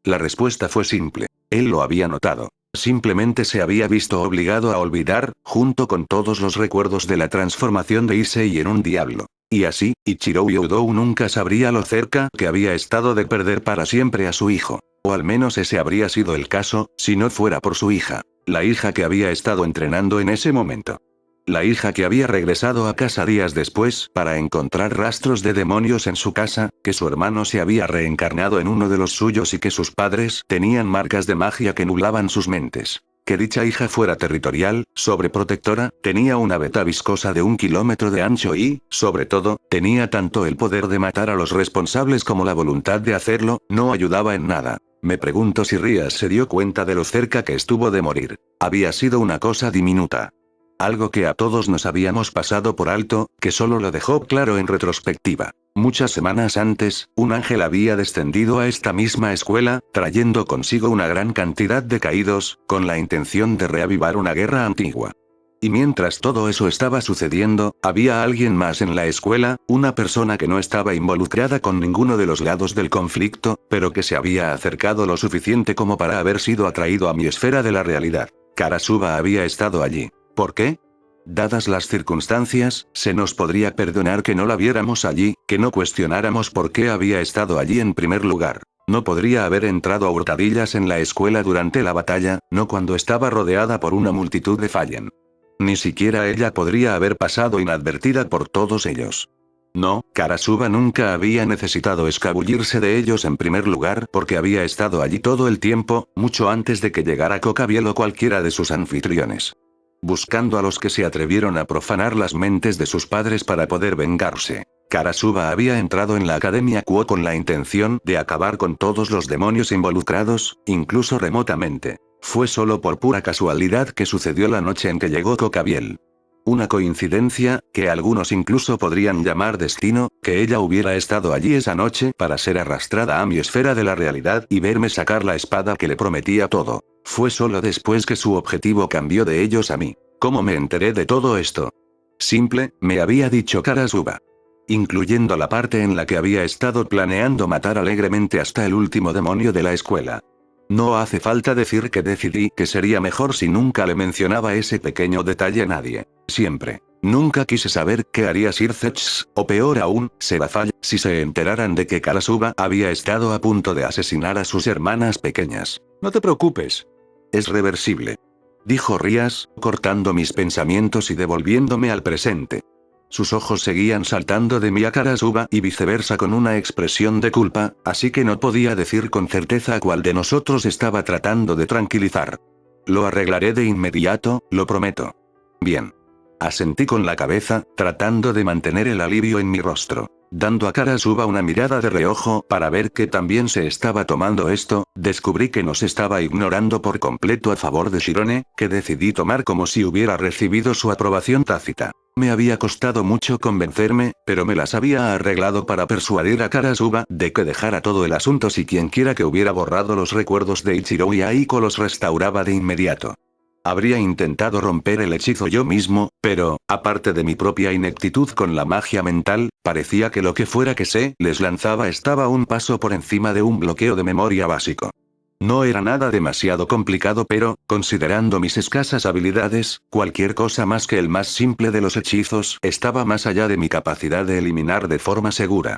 La respuesta fue simple. Él lo había notado. Simplemente se había visto obligado a olvidar, junto con todos los recuerdos de la transformación de Issei en un diablo. Y así, Ichiro Youdou nunca sabría lo cerca que había estado de perder para siempre a su hijo. O al menos ese habría sido el caso, si no fuera por su hija. La hija que había estado entrenando en ese momento. La hija que había regresado a casa días después para encontrar rastros de demonios en su casa, que su hermano se había reencarnado en uno de los suyos y que sus padres tenían marcas de magia que nublaban sus mentes. Que dicha hija fuera territorial, sobreprotectora, tenía una beta viscosa de 1 kilómetro de ancho y, sobre todo, tenía tanto el poder de matar a los responsables como la voluntad de hacerlo, no ayudaba en nada. Me pregunto si Rías se dio cuenta de lo cerca que estuvo de morir. Había sido una cosa diminuta. Algo que a todos nos habíamos pasado por alto, que solo lo dejó claro en retrospectiva. Muchas semanas antes, un ángel había descendido a esta misma escuela, trayendo consigo una gran cantidad de caídos, con la intención de reavivar una guerra antigua. Y mientras todo eso estaba sucediendo, había alguien más en la escuela, una persona que no estaba involucrada con ninguno de los lados del conflicto, pero que se había acercado lo suficiente como para haber sido atraído a mi esfera de la realidad. Karasuba había estado allí. ¿Por qué? Dadas las circunstancias, se nos podría perdonar que no la viéramos allí, que no cuestionáramos por qué había estado allí en primer lugar. No podría haber entrado a hurtadillas en la escuela durante la batalla, no cuando estaba rodeada por una multitud de Fallen. Ni siquiera ella podría haber pasado inadvertida por todos ellos. No, Karasuba nunca había necesitado escabullirse de ellos en primer lugar porque había estado allí todo el tiempo, mucho antes de que llegara Kokabiel o cualquiera de sus anfitriones. Buscando a los que se atrevieron a profanar las mentes de sus padres para poder vengarse. Karasuba había entrado en la Academia Kuo con la intención de acabar con todos los demonios involucrados, incluso remotamente. Fue solo por pura casualidad que sucedió la noche en que llegó Kokabiel. Una coincidencia, que algunos incluso podrían llamar destino, que ella hubiera estado allí esa noche para ser arrastrada a mi esfera de la realidad y verme sacar la espada que le prometía todo. Fue solo después que su objetivo cambió de ellos a mí. ¿Cómo me enteré de todo esto? Simple, me había dicho Karasuba. Incluyendo la parte en la que había estado planeando matar alegremente hasta el último demonio de la escuela. No hace falta decir que decidí que sería mejor si nunca le mencionaba ese pequeño detalle a nadie. Siempre. Nunca quise saber qué haría Sir Zetch, o peor aún, Serafall, si se enteraran de que Karasuba había estado a punto de asesinar a sus hermanas pequeñas. No te preocupes. Es reversible. Dijo Rías, cortando mis pensamientos y devolviéndome al presente. Sus ojos seguían saltando de mí a Karasuba y viceversa con una expresión de culpa, así que no podía decir con certeza a cuál de nosotros estaba tratando de tranquilizar. Lo arreglaré de inmediato, lo prometo. Bien. Asentí con la cabeza, tratando de mantener el alivio en mi rostro. Dando a Karasuba una mirada de reojo para ver que también se estaba tomando esto, descubrí que nos estaba ignorando por completo a favor de Shirone, que decidí tomar como si hubiera recibido su aprobación tácita. Me había costado mucho convencerme, pero me las había arreglado para persuadir a Karasuba de que dejara todo el asunto si quienquiera que hubiera borrado los recuerdos de Ichiro y Aiko los restauraba de inmediato. Habría intentado romper el hechizo yo mismo, pero, aparte de mi propia ineptitud con la magia mental, parecía que lo que fuera que se les lanzaba estaba un paso por encima de un bloqueo de memoria básico. No era nada demasiado complicado, pero, considerando mis escasas habilidades, cualquier cosa más que el más simple de los hechizos estaba más allá de mi capacidad de eliminar de forma segura.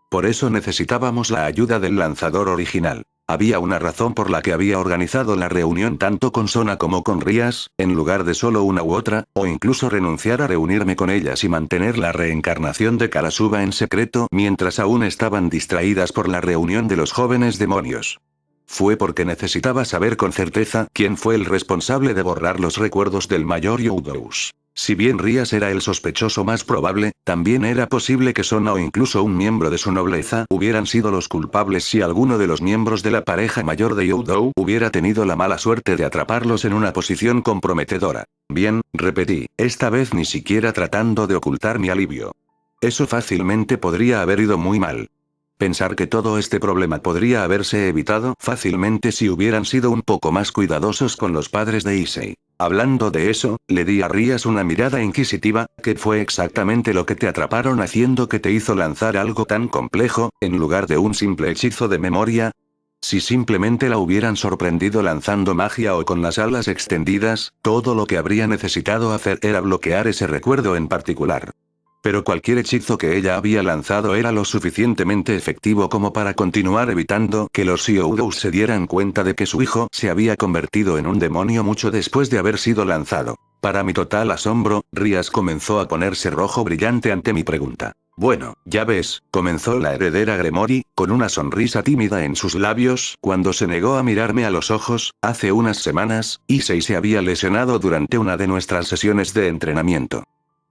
Por eso necesitábamos la ayuda del lanzador original. Había una razón por la que había organizado la reunión tanto con Sona como con Rías, en lugar de solo una u otra, o incluso renunciar a reunirme con ellas y mantener la reencarnación de Karasuba en secreto mientras aún estaban distraídas por la reunión de los jóvenes demonios. Fue porque necesitaba saber con certeza quién fue el responsable de borrar los recuerdos del mayor Youdous. Si bien Rías era el sospechoso más probable, también era posible que Sona o incluso un miembro de su nobleza hubieran sido los culpables si alguno de los miembros de la pareja mayor de Youdou hubiera tenido la mala suerte de atraparlos en una posición comprometedora. Bien, repetí, esta vez ni siquiera tratando de ocultar mi alivio. Eso fácilmente podría haber ido muy mal. Pensar que todo este problema podría haberse evitado fácilmente si hubieran sido un poco más cuidadosos con los padres de Issei. Hablando de eso, le di a Rías una mirada inquisitiva, que fue exactamente lo que te atraparon haciendo que te hizo lanzar algo tan complejo, en lugar de un simple hechizo de memoria. Si simplemente la hubieran sorprendido lanzando magia o con las alas extendidas, todo lo que habría necesitado hacer era bloquear ese recuerdo en particular. Pero cualquier hechizo que ella había lanzado era lo suficientemente efectivo como para continuar evitando que los Youdous se dieran cuenta de que su hijo se había convertido en un demonio mucho después de haber sido lanzado. Para mi total asombro, Rías comenzó a ponerse rojo brillante ante mi pregunta. Bueno, ya ves, comenzó la heredera Gremory, con una sonrisa tímida en sus labios, cuando se negó a mirarme a los ojos. Hace unas semanas, Issei se había lesionado durante una de nuestras sesiones de entrenamiento.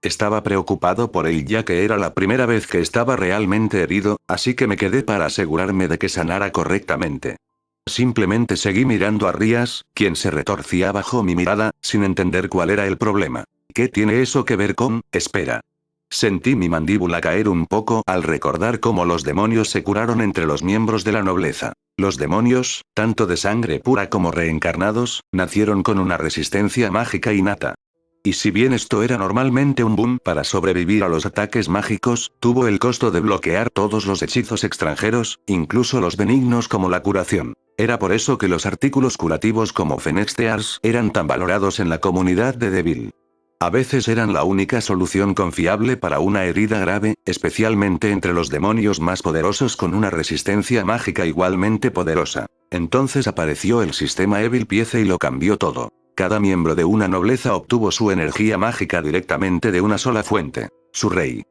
Estaba preocupado por él ya que era la primera vez que estaba realmente herido, así que me quedé para asegurarme de que sanara correctamente. Simplemente seguí mirando a Rías, quien se retorcía bajo mi mirada, sin entender cuál era el problema. ¿Qué tiene eso que ver con? Espera. Sentí mi mandíbula caer un poco al recordar cómo los demonios se curaron entre los miembros de la nobleza. Los demonios, tanto de sangre pura como reencarnados, nacieron con una resistencia mágica innata. Y si bien esto era normalmente un boom para sobrevivir a los ataques mágicos, tuvo el costo de bloquear todos los hechizos extranjeros, incluso los benignos como la curación. Era por eso que los artículos curativos como Fenextears eran tan valorados en la comunidad de Devil. A veces eran la única solución confiable para una herida grave, especialmente entre los demonios más poderosos con una resistencia mágica igualmente poderosa. Entonces apareció el sistema Evil Piece y lo cambió todo. Cada miembro de una nobleza obtuvo su energía mágica directamente de una sola fuente, su rey.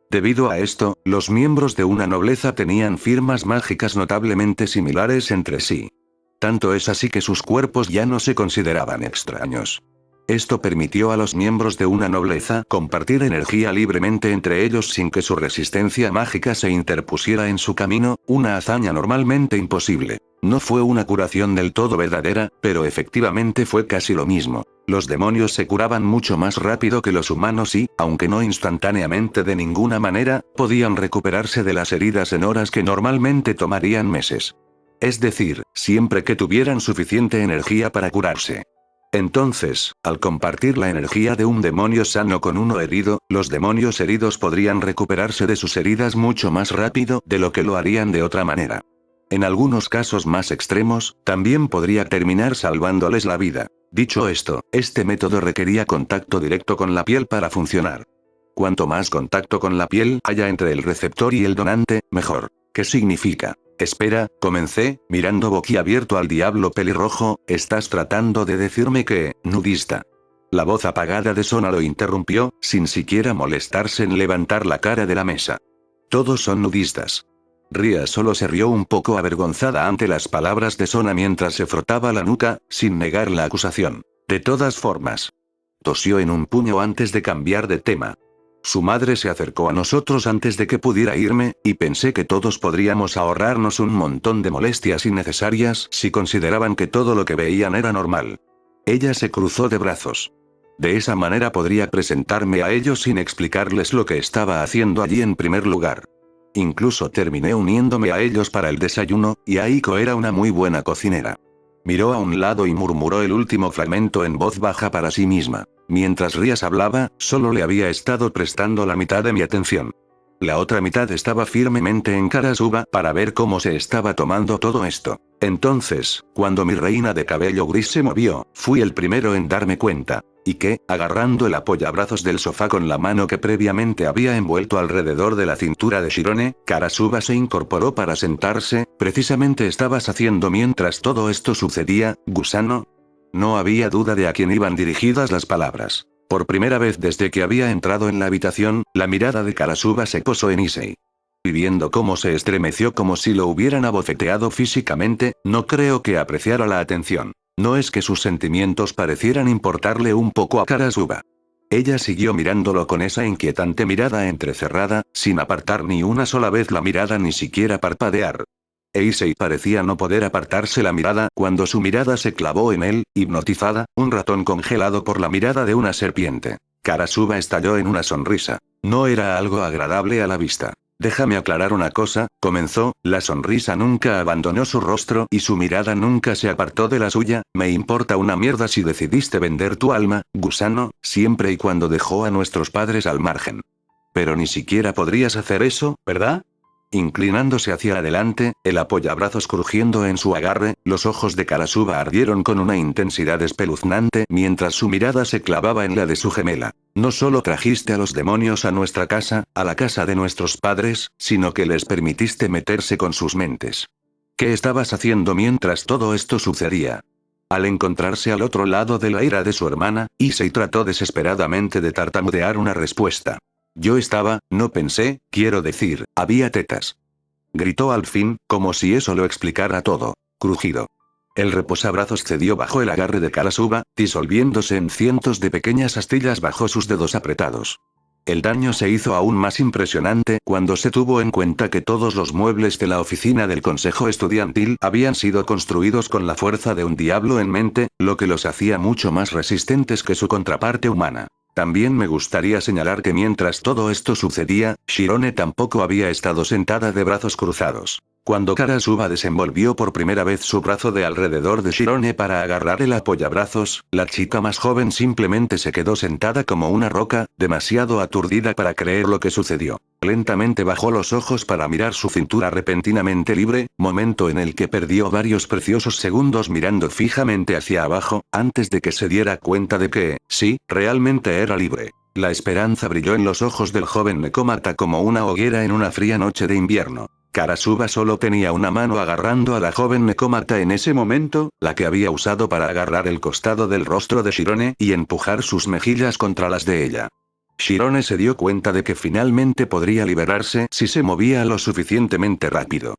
Debido a esto, los miembros de una nobleza tenían firmas mágicas notablemente similares entre sí. Tanto es así que sus cuerpos ya no se consideraban extraños. Esto permitió a los miembros de una nobleza compartir energía libremente entre ellos sin que su resistencia mágica se interpusiera en su camino, una hazaña normalmente imposible. No fue una curación del todo verdadera, pero efectivamente fue casi lo mismo. Los demonios se curaban mucho más rápido que los humanos y, aunque no instantáneamente de ninguna manera, podían recuperarse de las heridas en horas que normalmente tomarían meses. Es decir, siempre que tuvieran suficiente energía para curarse. Entonces, al compartir la energía de un demonio sano con uno herido, los demonios heridos podrían recuperarse de sus heridas mucho más rápido de lo que lo harían de otra manera. En algunos casos más extremos, también podría terminar salvándoles la vida. Dicho esto, este método requería contacto directo con la piel para funcionar. Cuanto más contacto con la piel haya entre el receptor y el donante, mejor. ¿Qué significa? Espera, comencé, mirando boquiabierto al diablo pelirrojo, ¿estás tratando de decirme que, nudista? La voz apagada de Sona lo interrumpió, sin siquiera molestarse en levantar la cara de la mesa. Todos son nudistas. Ria solo se rió un poco avergonzada ante las palabras de Sona mientras se frotaba la nuca, sin negar la acusación. De todas formas. Tosió en un puño antes de cambiar de tema. Su madre se acercó a nosotros antes de que pudiera irme, y pensé que todos podríamos ahorrarnos un montón de molestias innecesarias si consideraban que todo lo que veían era normal. Ella se cruzó de brazos. De esa manera podría presentarme a ellos sin explicarles lo que estaba haciendo allí en primer lugar. Incluso terminé uniéndome a ellos para el desayuno, y Aiko era una muy buena cocinera. Miró a un lado y murmuró el último fragmento en voz baja para sí misma. Mientras Rías hablaba, solo le había estado prestando la mitad de mi atención. La otra mitad estaba firmemente en Karasuba para ver cómo se estaba tomando todo esto. Entonces, cuando mi reina de cabello gris se movió, fui el primero en darme cuenta. Y que, agarrando el apoyabrazos del sofá con la mano que previamente había envuelto alrededor de la cintura de Shirone, Karasuba se incorporó para sentarse. ¿Precisamente estabas haciendo mientras todo esto sucedía, gusano? No había duda de a quién iban dirigidas las palabras. Por primera vez desde que había entrado en la habitación, la mirada de Karasuba se posó en Issei. Y viendo cómo se estremeció como si lo hubieran abofeteado físicamente, no creo que apreciara la atención. No es que sus sentimientos parecieran importarle un poco a Karasuba. Ella siguió mirándolo con esa inquietante mirada entrecerrada, sin apartar ni una sola vez la mirada ni siquiera parpadear. Issei parecía no poder apartarse la mirada cuando su mirada se clavó en él, hipnotizada, un ratón congelado por la mirada de una serpiente. Karasuba estalló en una sonrisa. No era algo agradable a la vista. Déjame aclarar una cosa, comenzó, la sonrisa nunca abandonó su rostro y su mirada nunca se apartó de la suya, me importa una mierda si decidiste vender tu alma, gusano, siempre y cuando dejó a nuestros padres al margen. Pero ni siquiera podrías hacer eso, ¿verdad? Inclinándose hacia adelante, el apoyabrazos crujiendo en su agarre, los ojos de Karasuba ardieron con una intensidad espeluznante mientras su mirada se clavaba en la de su gemela. No solo trajiste a los demonios a nuestra casa, a la casa de nuestros padres, sino que les permitiste meterse con sus mentes. ¿Qué estabas haciendo mientras todo esto sucedía? Al encontrarse al otro lado de la ira de su hermana, Issei trató desesperadamente de tartamudear una respuesta. Yo estaba, no pensé, quiero decir, había tetas. Gritó al fin, como si eso lo explicara todo. Crujido. El reposabrazos cedió bajo el agarre de Karasuba, disolviéndose en cientos de pequeñas astillas bajo sus dedos apretados. El daño se hizo aún más impresionante cuando se tuvo en cuenta que todos los muebles de la oficina del consejo estudiantil habían sido construidos con la fuerza de un diablo en mente, lo que los hacía mucho más resistentes que su contraparte humana. También me gustaría señalar que mientras todo esto sucedía, Shirone tampoco había estado sentada de brazos cruzados. Cuando Karasuba desenvolvió por primera vez su brazo de alrededor de Shirone para agarrar el apoyabrazos, la chica más joven simplemente se quedó sentada como una roca, demasiado aturdida para creer lo que sucedió. Lentamente bajó los ojos para mirar su cintura repentinamente libre, momento en el que perdió varios preciosos segundos mirando fijamente hacia abajo, antes de que se diera cuenta de que, sí, realmente era libre. La esperanza brilló en los ojos del joven Nekomata como una hoguera en una fría noche de invierno. Karasuba solo tenía una mano agarrando a la joven Nekomata en ese momento, la que había usado para agarrar el costado del rostro de Shirone y empujar sus mejillas contra las de ella. Shirone se dio cuenta de que finalmente podría liberarse si se movía lo suficientemente rápido.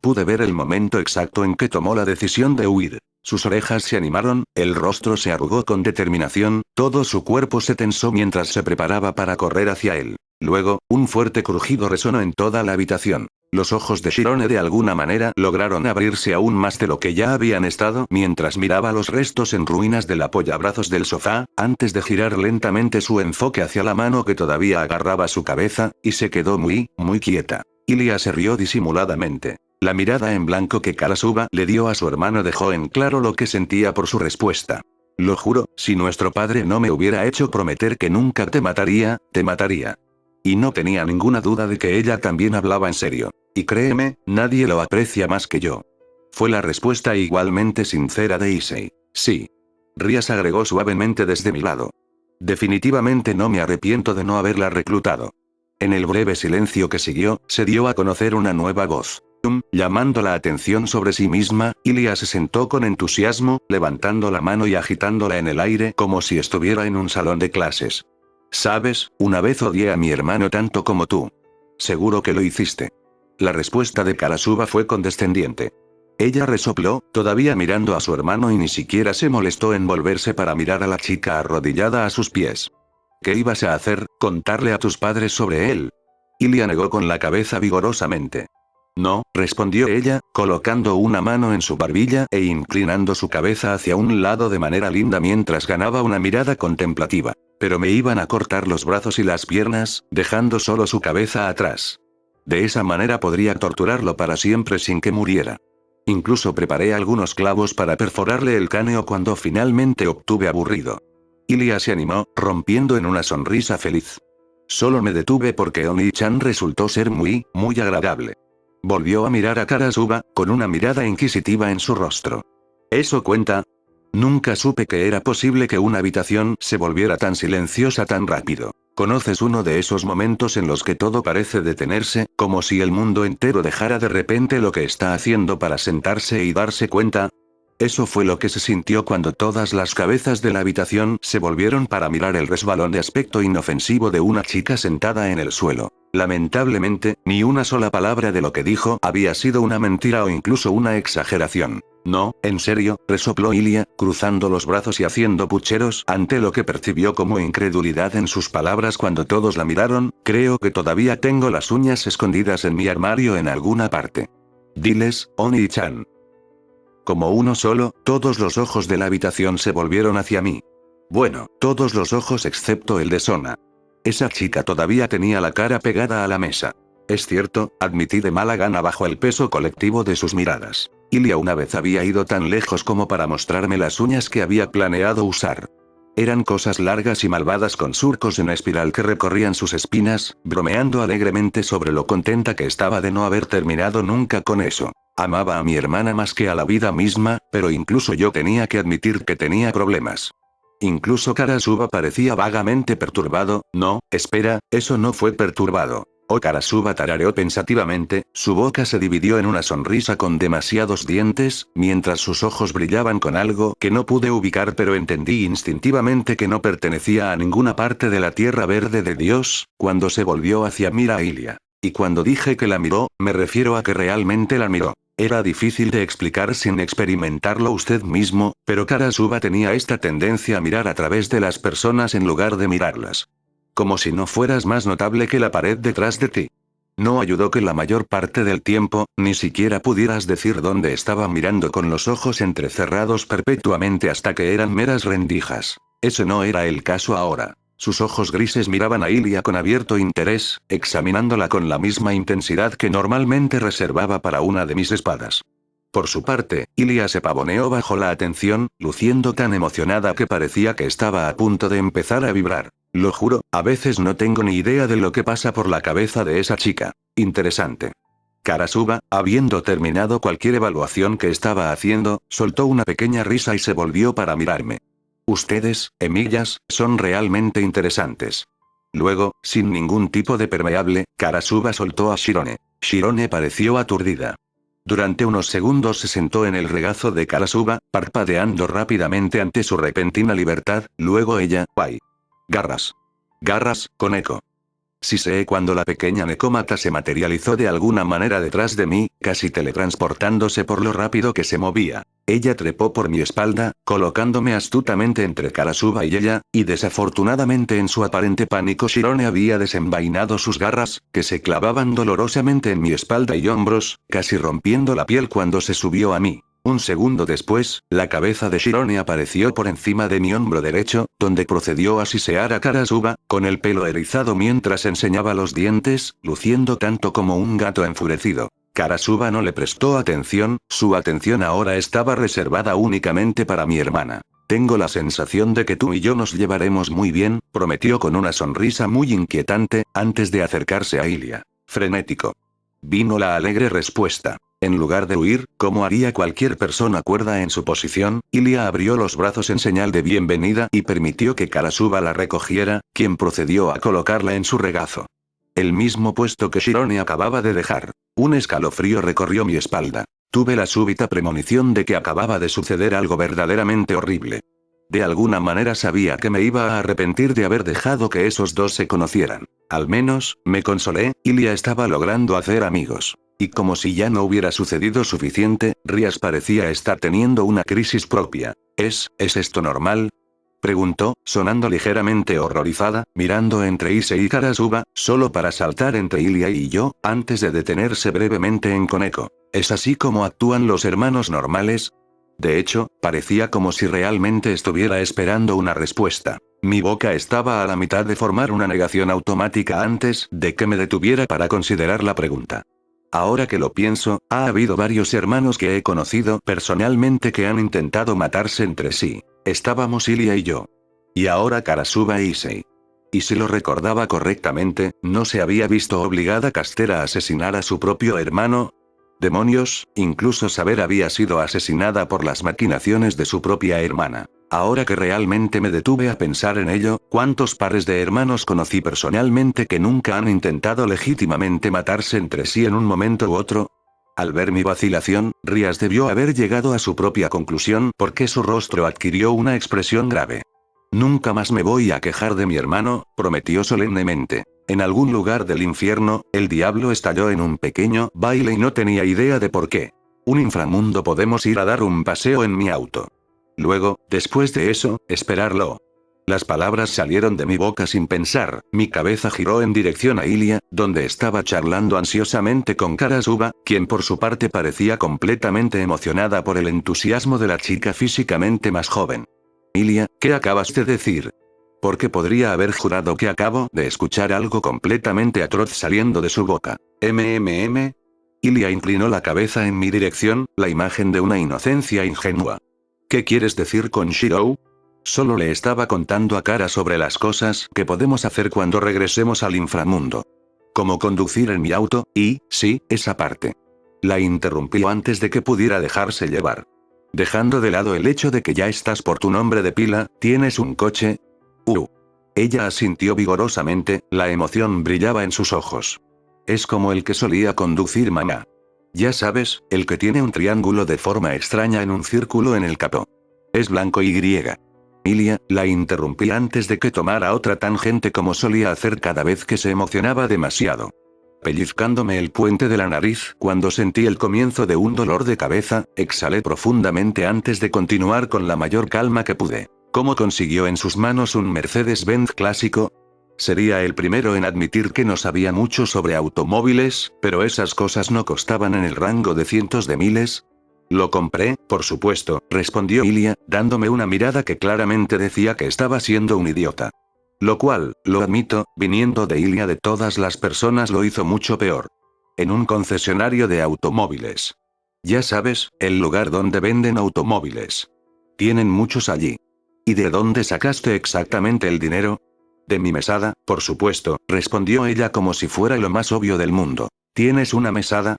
Pude ver el momento exacto en que tomó la decisión de huir. Sus orejas se animaron, el rostro se arrugó con determinación, todo su cuerpo se tensó mientras se preparaba para correr hacia él. Luego, un fuerte crujido resonó en toda la habitación. Los ojos de Shirone de alguna manera lograron abrirse aún más de lo que ya habían estado mientras miraba los restos en ruinas del apoyabrazos del sofá, antes de girar lentamente su enfoque hacia la mano que todavía agarraba su cabeza, y se quedó muy quieta. Ilia se rió disimuladamente. La mirada en blanco que Karasuba le dio a su hermano dejó en claro lo que sentía por su respuesta. Lo juro, si nuestro padre no me hubiera hecho prometer que nunca te mataría, te mataría. Y no tenía ninguna duda de que ella también hablaba en serio. Y créeme, nadie lo aprecia más que yo. Fue la respuesta igualmente sincera de Issei. Sí. Rías agregó suavemente desde mi lado. Definitivamente no me arrepiento de no haberla reclutado. En el breve silencio que siguió, se dio a conocer una nueva voz. Llamando la atención sobre sí misma, Ilia se sentó con entusiasmo, levantando la mano y agitándola en el aire como si estuviera en un salón de clases. ¿Sabes? Una vez odié a mi hermano tanto como tú. Seguro que lo hiciste. La respuesta de Karasuba fue condescendiente. Ella resopló, todavía mirando a su hermano, y ni siquiera se molestó en volverse para mirar a la chica arrodillada a sus pies. ¿Qué ibas a hacer? ¿Contarle a tus padres sobre él? Ilia negó con la cabeza vigorosamente. No, respondió ella, colocando una mano en su barbilla e inclinando su cabeza hacia un lado de manera linda mientras ganaba una mirada contemplativa. Pero me iban a cortar los brazos y las piernas, dejando solo su cabeza atrás. De esa manera podría torturarlo para siempre sin que muriera. Incluso preparé algunos clavos para perforarle el cráneo cuando finalmente obtuve aburrido. Ilia se animó, rompiendo en una sonrisa feliz. Solo me detuve porque Oni-chan resultó ser muy agradable. Volvió a mirar a Karasuba, con una mirada inquisitiva en su rostro. ¿Eso cuenta? Nunca supe que era posible que una habitación se volviera tan silenciosa tan rápido. ¿Conoces uno de esos momentos en los que todo parece detenerse, como si el mundo entero dejara de repente lo que está haciendo para sentarse y darse cuenta? Eso fue lo que se sintió cuando todas las cabezas de la habitación se volvieron para mirar el resbalón de aspecto inofensivo de una chica sentada en el suelo. Lamentablemente, ni una sola palabra de lo que dijo había sido una mentira o incluso una exageración. No, en serio, resopló Ilia, cruzando los brazos y haciendo pucheros ante lo que percibió como incredulidad en sus palabras cuando todos la miraron. Creo que todavía tengo las uñas escondidas en mi armario en alguna parte. Diles, Oni-chan. Como uno solo, todos los ojos de la habitación se volvieron hacia mí. Bueno, todos los ojos excepto el de Sona. Esa chica todavía tenía la cara pegada a la mesa. Es cierto, admití de mala gana bajo el peso colectivo de sus miradas. Ilia una vez había ido tan lejos como para mostrarme las uñas que había planeado usar. Eran cosas largas y malvadas con surcos en espiral que recorrían sus espinas, bromeando alegremente sobre lo contenta que estaba de no haber terminado nunca con eso. Amaba a mi hermana más que a la vida misma, pero incluso yo tenía que admitir que tenía problemas. Incluso Karasuba parecía vagamente perturbado. No, espera, eso no fue perturbado. Karasuba tarareó pensativamente, su boca se dividió en una sonrisa con demasiados dientes, mientras sus ojos brillaban con algo que no pude ubicar, pero entendí instintivamente que no pertenecía a ninguna parte de la tierra verde de Dios, cuando se volvió hacia mí a Ilia. Y cuando dije que la miró, me refiero a que realmente la miró. Era difícil de explicar sin experimentarlo usted mismo, pero Karasuba tenía esta tendencia a mirar a través de las personas en lugar de mirarlas. Como si no fueras más notable que la pared detrás de ti. No ayudó que la mayor parte del tiempo, ni siquiera pudieras decir dónde estaba mirando con los ojos entrecerrados perpetuamente hasta que eran meras rendijas. Ese no era el caso ahora. Sus ojos grises miraban a Ilia con abierto interés, examinándola con la misma intensidad que normalmente reservaba para una de mis espadas. Por su parte, Ilia se pavoneó bajo la atención, luciendo tan emocionada que parecía que estaba a punto de empezar a vibrar. Lo juro, a veces no tengo ni idea de lo que pasa por la cabeza de esa chica. Interesante. Karasuba, habiendo terminado cualquier evaluación que estaba haciendo, soltó una pequeña risa y se volvió para mirarme. Ustedes, Emillas, son realmente interesantes. Luego, sin ningún tipo de permeable, Karasuba soltó a Shirone. Shirone pareció aturdida. Durante unos segundos se sentó en el regazo de Karasuba, parpadeando rápidamente ante su repentina libertad, luego ella, ¡ay! Garras. Garras, con eco. Sí sé cuando la pequeña Nekomata se materializó de alguna manera detrás de mí, casi teletransportándose por lo rápido que se movía. Ella trepó por mi espalda, colocándome astutamente entre Karasuba y ella, y desafortunadamente en su aparente pánico Shirone había desenvainado sus garras, que se clavaban dolorosamente en mi espalda y hombros, casi rompiendo la piel cuando se subió a mí. Un segundo después, la cabeza de Shirone apareció por encima de mi hombro derecho, donde procedió a sisear a Karasuba, con el pelo erizado mientras enseñaba los dientes, luciendo tanto como un gato enfurecido. Karasuba no le prestó atención, su atención ahora estaba reservada únicamente para mi hermana. Tengo la sensación de que tú y yo nos llevaremos muy bien, prometió con una sonrisa muy inquietante, antes de acercarse a Ilia. Frenético. Vino la alegre respuesta. En lugar de huir, como haría cualquier persona cuerda en su posición, Ilia abrió los brazos en señal de bienvenida y permitió que Karasuba la recogiera, quien procedió a colocarla en su regazo. El mismo puesto que Shirone acababa de dejar. Un escalofrío recorrió mi espalda. Tuve la súbita premonición de que acababa de suceder algo verdaderamente horrible. De alguna manera sabía que me iba a arrepentir de haber dejado que esos dos se conocieran. Al menos, me consolé, Ilia estaba logrando hacer amigos. Y como si ya no hubiera sucedido suficiente, Rias parecía estar teniendo una crisis propia. ¿Es esto normal?, preguntó, sonando ligeramente horrorizada, mirando entre Issei y Karasuba, solo para saltar entre Ilia y yo, antes de detenerse brevemente en Koneko. ¿Es así como actúan los hermanos normales? De hecho, parecía como si realmente estuviera esperando una respuesta. Mi boca estaba a la mitad de formar una negación automática antes de que me detuviera para considerar la pregunta. Ahora que lo pienso, ha habido varios hermanos que he conocido personalmente que han intentado matarse entre sí. Estábamos Ilia y yo. Y ahora Karasuba e Issei. Y si lo recordaba correctamente, ¿no se había visto obligada Castera a asesinar a su propio hermano? Demonios, incluso Saber había sido asesinada por las maquinaciones de su propia hermana. Ahora que realmente me detuve a pensar en ello, ¿cuántos pares de hermanos conocí personalmente que nunca han intentado legítimamente matarse entre sí en un momento u otro? Al ver mi vacilación, Rias debió haber llegado a su propia conclusión porque su rostro adquirió una expresión grave. Nunca más me voy a quejar de mi hermano, prometió solemnemente. En algún lugar del infierno, el diablo estalló en un pequeño baile y no tenía idea de por qué. Un inframundo, podemos ir a dar un paseo en mi auto. Luego, después de eso, esperarlo. Las palabras salieron de mi boca sin pensar, mi cabeza giró en dirección a Ilia, donde estaba charlando ansiosamente con Karasuba, quien por su parte parecía completamente emocionada por el entusiasmo de la chica físicamente más joven. Ilia, ¿qué acabas de decir? Porque podría haber jurado que acabo de escuchar algo completamente atroz saliendo de su boca. Ilia inclinó la cabeza en mi dirección, la imagen de una inocencia ingenua. ¿Qué quieres decir con Shirou? Solo le estaba contando a Kara sobre las cosas que podemos hacer cuando regresemos al inframundo. Como conducir en mi auto, y, sí, esa parte. La interrumpió antes de que pudiera dejarse llevar. Dejando de lado el hecho de que ya estás por tu nombre de pila, ¿tienes un coche? Ella asintió vigorosamente, la emoción brillaba en sus ojos. Es como el que solía conducir mamá. Ya sabes, el que tiene un triángulo de forma extraña en un círculo en el capó. Es blanco y griega. Ilia, la interrumpí antes de que tomara otra tangente como solía hacer cada vez que se emocionaba demasiado. Pellizcándome el puente de la nariz cuando sentí el comienzo de un dolor de cabeza, exhalé profundamente antes de continuar con la mayor calma que pude. ¿Cómo consiguió en sus manos un Mercedes-Benz clásico? Sería el primero en admitir que no sabía mucho sobre automóviles, pero esas cosas no costaban en el rango de cientos de miles. Lo compré, por supuesto, respondió Ilia, dándome una mirada que claramente decía que estaba siendo un idiota. Lo cual, lo admito, viniendo de Ilia de todas las personas lo hizo mucho peor. En un concesionario de automóviles. Ya sabes, el lugar donde venden automóviles. Tienen muchos allí. ¿Y de dónde sacaste exactamente el dinero? De mi mesada, por supuesto, respondió ella como si fuera lo más obvio del mundo. ¿Tienes una mesada?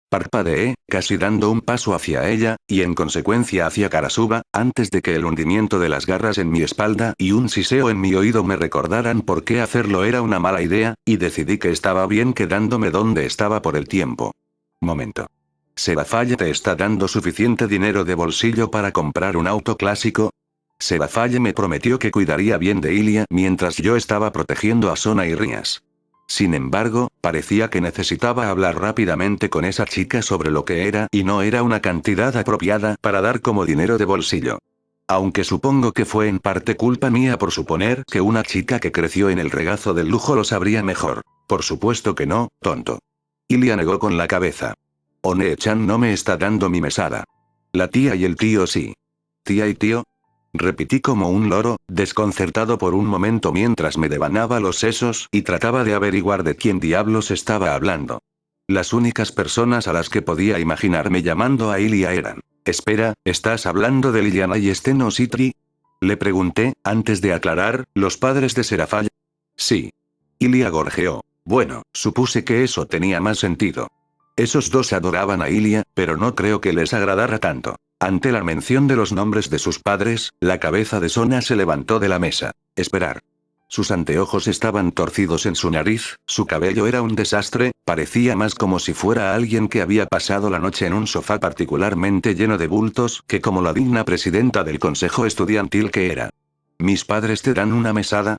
Parpadeé, casi dando un paso hacia ella, y en consecuencia hacia Karasuba, antes de que el hundimiento de las garras en mi espalda y un siseo en mi oído me recordaran por qué hacerlo era una mala idea, y decidí que estaba bien quedándome donde estaba por el tiempo. Momento. ¿Seraphale te está dando suficiente dinero de bolsillo para comprar un auto clásico? Seraphale me prometió que cuidaría bien de Ilia mientras yo estaba protegiendo a Sona y Rias. Sin embargo, parecía que necesitaba hablar rápidamente con esa chica sobre lo que era y no era una cantidad apropiada para dar como dinero de bolsillo. Aunque supongo que fue en parte culpa mía por suponer que una chica que creció en el regazo del lujo lo sabría mejor. Por supuesto que no, tonto. Ilia negó con la cabeza. One-chan no me está dando mi mesada. La tía y el tío sí. ¿Tía y tío? Repetí como un loro, desconcertado por un momento mientras me devanaba los sesos y trataba de averiguar de quién diablos estaba hablando. Las únicas personas a las que podía imaginarme llamando a Ilia eran. Espera, ¿estás hablando de Liliana y Steno Citri? Le pregunté, antes de aclarar, ¿los padres de Seraphale? Sí. Ilia gorjeó. Bueno, supuse que eso tenía más sentido. Esos dos adoraban a Ilia, pero no creo que les agradara tanto. Ante la mención de los nombres de sus padres, la cabeza de Sona se levantó de la mesa. Esperar. Sus anteojos estaban torcidos en su nariz, su cabello era un desastre, parecía más como si fuera alguien que había pasado la noche en un sofá particularmente lleno de bultos que como la digna presidenta del consejo estudiantil que era. ¿Mis padres te dan una mesada?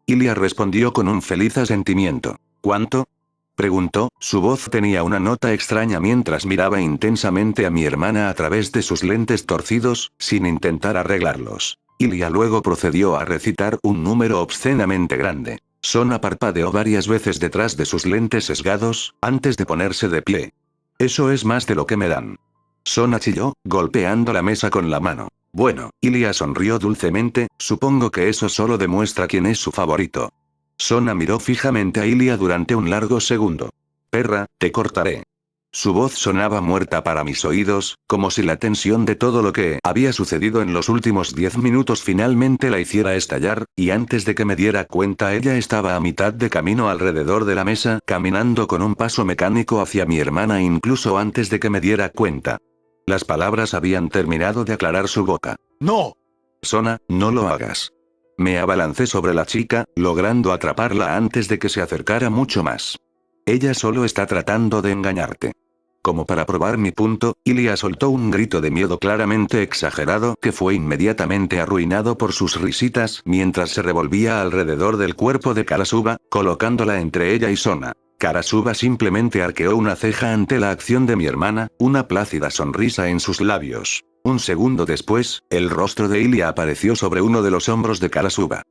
Ilia respondió con un feliz asentimiento. ¿Cuánto? Preguntó, su voz tenía una nota extraña mientras miraba intensamente a mi hermana a través de sus lentes torcidos, sin intentar arreglarlos. Ilia luego procedió a recitar un número obscenamente grande. Sona parpadeó varias veces detrás de sus lentes sesgados, antes de ponerse de pie. Eso es más de lo que me dan. Sona chilló, golpeando la mesa con la mano. Bueno, Ilia sonrió dulcemente, supongo que eso solo demuestra quién es su favorito. Sona miró fijamente a Ilia durante un largo segundo. Perra, te cortaré. Su voz sonaba muerta para mis oídos, como si la tensión de todo lo que había sucedido en los últimos 10 minutos finalmente la hiciera estallar, y antes de que me diera cuenta ella estaba a mitad de camino alrededor de la mesa, caminando con un paso mecánico hacia mi hermana incluso antes de que me diera cuenta. Las palabras habían terminado de aclarar su boca. ¡No! Sona, no lo hagas. Me abalancé sobre la chica, logrando atraparla antes de que se acercara mucho más. Ella solo está tratando de engañarte. Como para probar mi punto, Ilia soltó un grito de miedo claramente exagerado que fue inmediatamente arruinado por sus risitas mientras se revolvía alrededor del cuerpo de Karasuba, colocándola entre ella y Sona. Karasuba simplemente arqueó una ceja ante la acción de mi hermana, una plácida sonrisa en sus labios. Un segundo después, el rostro de Ilia apareció sobre uno de los hombros de Karasuba.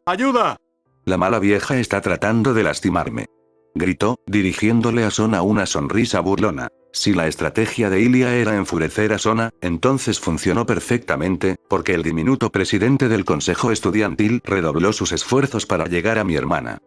¡Ayuda! La mala vieja está tratando de lastimarme. Gritó, dirigiéndole a Sona una sonrisa burlona. Si la estrategia de Ilia era enfurecer a Sona, entonces funcionó perfectamente, porque el diminuto presidente del consejo estudiantil redobló sus esfuerzos para llegar a mi hermana.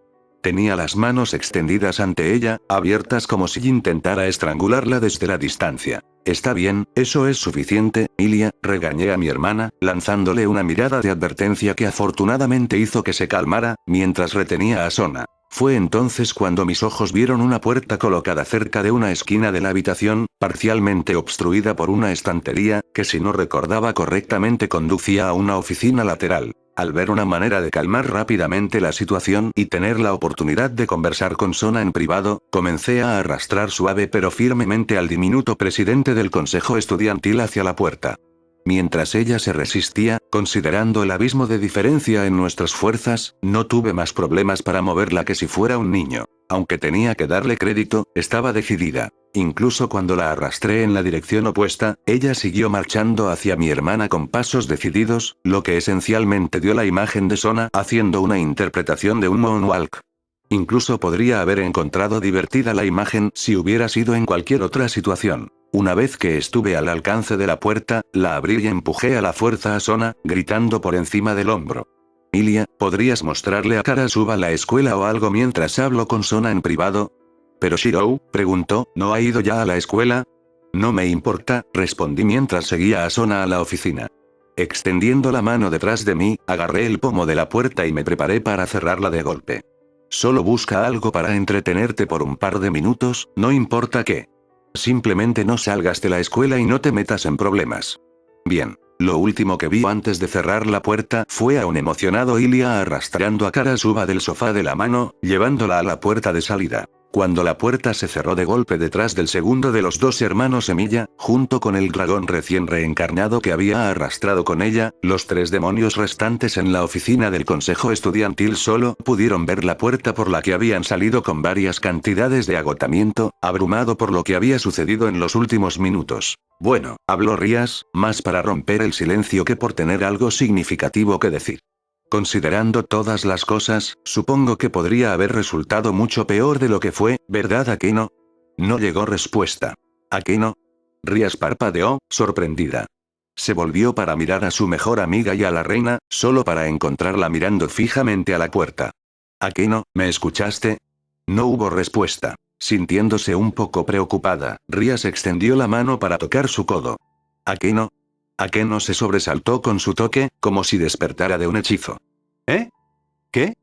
Tenía las manos extendidas ante ella, abiertas como si intentara estrangularla desde la distancia. Está bien, eso es suficiente, Ilia, regañé a mi hermana, lanzándole una mirada de advertencia que afortunadamente hizo que se calmara, mientras retenía a Sona. Fue entonces cuando mis ojos vieron una puerta colocada cerca de una esquina de la habitación, parcialmente obstruida por una estantería, que si no recordaba correctamente conducía a una oficina lateral. Al ver una manera de calmar rápidamente la situación y tener la oportunidad de conversar con Sona en privado, comencé a arrastrar suave pero firmemente al diminuto presidente del consejo estudiantil hacia la puerta. Mientras ella se resistía, considerando el abismo de diferencia en nuestras fuerzas, no tuve más problemas para moverla que si fuera un niño. Aunque tenía que darle crédito, estaba decidida. Incluso cuando la arrastré en la dirección opuesta, ella siguió marchando hacia mi hermana con pasos decididos, lo que esencialmente dio la imagen de Sona haciendo una interpretación de un moonwalk. Incluso podría haber encontrado divertida la imagen si hubiera sido en cualquier otra situación. Una vez que estuve al alcance de la puerta, la abrí y empujé a la fuerza a Sona, gritando por encima del hombro. Ilia, ¿podrías mostrarle a Karasuba la escuela o algo mientras hablo con Sona en privado? ¿Pero Shirou?, preguntó, ¿no ha ido ya a la escuela? No me importa, respondí mientras seguía a Sona a la oficina. Extendiendo la mano detrás de mí, agarré el pomo de la puerta y me preparé para cerrarla de golpe. Solo busca algo para entretenerte por un par de minutos, no importa qué. Simplemente no salgas de la escuela y no te metas en problemas. Bien. Lo último que vi antes de cerrar la puerta fue a un emocionado Ilia arrastrando a Karasuba del sofá de la mano, llevándola a la puerta de salida. Cuando la puerta se cerró de golpe detrás del segundo de los dos hermanos Semilla, junto con el dragón recién reencarnado que había arrastrado con ella, los 3 demonios restantes en la oficina del consejo estudiantil solo pudieron ver la puerta por la que habían salido con varias cantidades de agotamiento, abrumado por lo que había sucedido en los últimos minutos. Bueno, habló Rías, más para romper el silencio que por tener algo significativo que decir. Considerando todas las cosas, supongo que podría haber resultado mucho peor de lo que fue, ¿verdad a que no? No llegó respuesta. ¿A que no? Rías parpadeó, sorprendida. Se volvió para mirar a su mejor amiga y a la reina, solo para encontrarla mirando fijamente a la puerta. ¿A que no, me escuchaste? No hubo respuesta. Sintiéndose un poco preocupada, Rías extendió la mano para tocar su codo. ¿A que no? ¿A que no se sobresaltó con su toque, como si despertara de un hechizo? ¿Eh? ¿Qué?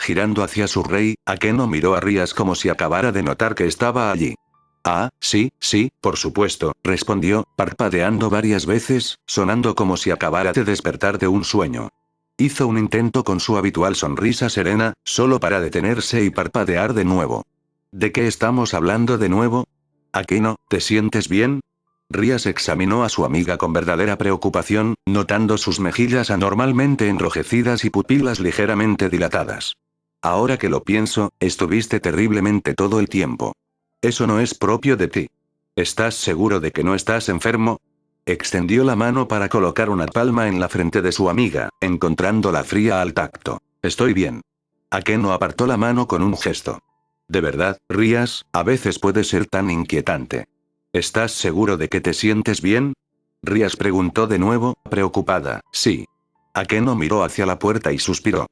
Girando hacia su rey, Akeno miró a Rías como si acabara de notar que estaba allí. Ah, sí, sí, por supuesto, respondió, parpadeando varias veces, sonando como si acabara de despertar de un sueño. Hizo un intento con su habitual sonrisa serena, solo para detenerse y parpadear de nuevo. ¿De qué estamos hablando de nuevo? Akeno, ¿te sientes bien? Rías examinó a su amiga con verdadera preocupación, notando sus mejillas anormalmente enrojecidas y pupilas ligeramente dilatadas. Ahora que lo pienso, estuviste terriblemente todo el tiempo. Eso no es propio de ti. ¿Estás seguro de que no estás enfermo? Extendió la mano para colocar una palma en la frente de su amiga, encontrándola fría al tacto. Estoy bien. Akeno apartó la mano con un gesto. De verdad, Rías, a veces puede ser tan inquietante. ¿Estás seguro de que te sientes bien? Rías preguntó de nuevo, preocupada. Sí. Akeno miró hacia la puerta y suspiró.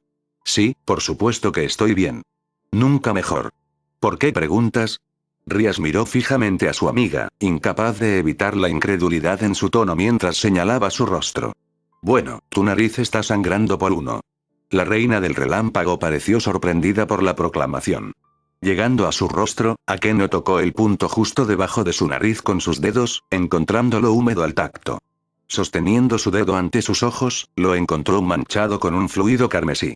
Sí, por supuesto que estoy bien. Nunca mejor. ¿Por qué preguntas? Rías miró fijamente a su amiga, incapaz de evitar la incredulidad en su tono mientras señalaba su rostro. Bueno, tu nariz está sangrando por uno. La reina del relámpago pareció sorprendida por la proclamación. Llegando a su rostro, Akeno tocó el punto justo debajo de su nariz con sus dedos, encontrándolo húmedo al tacto. Sosteniendo su dedo ante sus ojos, lo encontró manchado con un fluido carmesí.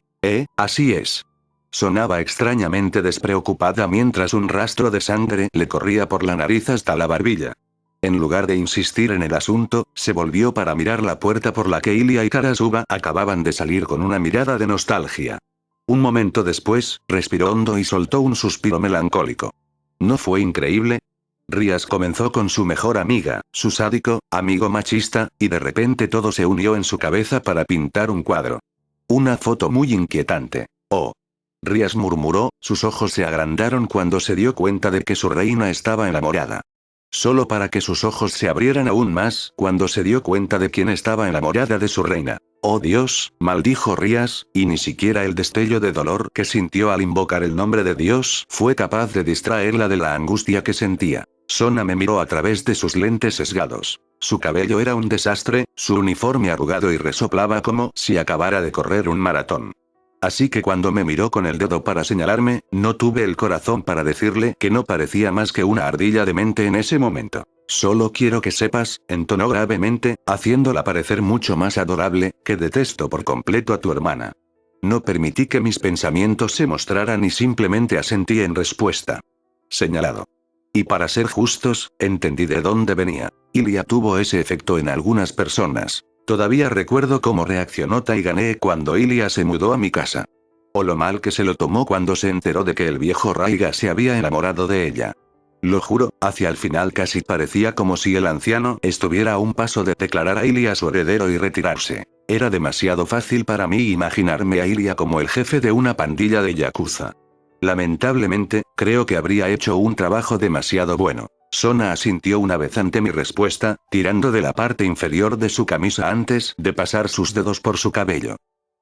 Así es. Sonaba extrañamente despreocupada mientras un rastro de sangre le corría por la nariz hasta la barbilla. En lugar de insistir en el asunto, se volvió para mirar la puerta por la que Ilia y Karasuba acababan de salir con una mirada de nostalgia. Un momento después, respiró hondo y soltó un suspiro melancólico. ¿No fue increíble? Rías comenzó con su mejor amiga, su sádico, amigo machista, y de repente todo se unió en su cabeza para pintar un cuadro. Una foto muy inquietante. Oh. Rías murmuró, sus ojos se agrandaron cuando se dio cuenta de que su reina estaba enamorada. Solo para que sus ojos se abrieran aún más cuando se dio cuenta de quién estaba enamorada de su reina. Oh Dios, maldijo Rías, y ni siquiera el destello de dolor que sintió al invocar el nombre de Dios fue capaz de distraerla de la angustia que sentía. Sona me miró a través de sus lentes sesgados. Su cabello era un desastre, su uniforme arrugado y resoplaba como si acabara de correr un maratón. Así que cuando me miró con el dedo para señalarme, no tuve el corazón para decirle que no parecía más que una ardilla demente en ese momento. Solo quiero que sepas, entonó gravemente, haciéndola parecer mucho más adorable, que detesto por completo a tu hermana. No permití que mis pensamientos se mostraran y simplemente asentí en respuesta. Señalado. Y para ser justos, entendí de dónde venía. Ilia tuvo ese efecto en algunas personas. Todavía recuerdo cómo reaccionó Taigane cuando Ilia se mudó a mi casa. O lo mal que se lo tomó cuando se enteró de que el viejo Raiga se había enamorado de ella. Lo juro, hacia el final casi parecía como si el anciano estuviera a un paso de declarar a Ilia su heredero y retirarse. Era demasiado fácil para mí imaginarme a Ilia como el jefe de una pandilla de yakuza. Lamentablemente, creo que habría hecho un trabajo demasiado bueno. Sona asintió una vez ante mi respuesta, tirando de la parte inferior de su camisa antes de pasar sus dedos por su cabello.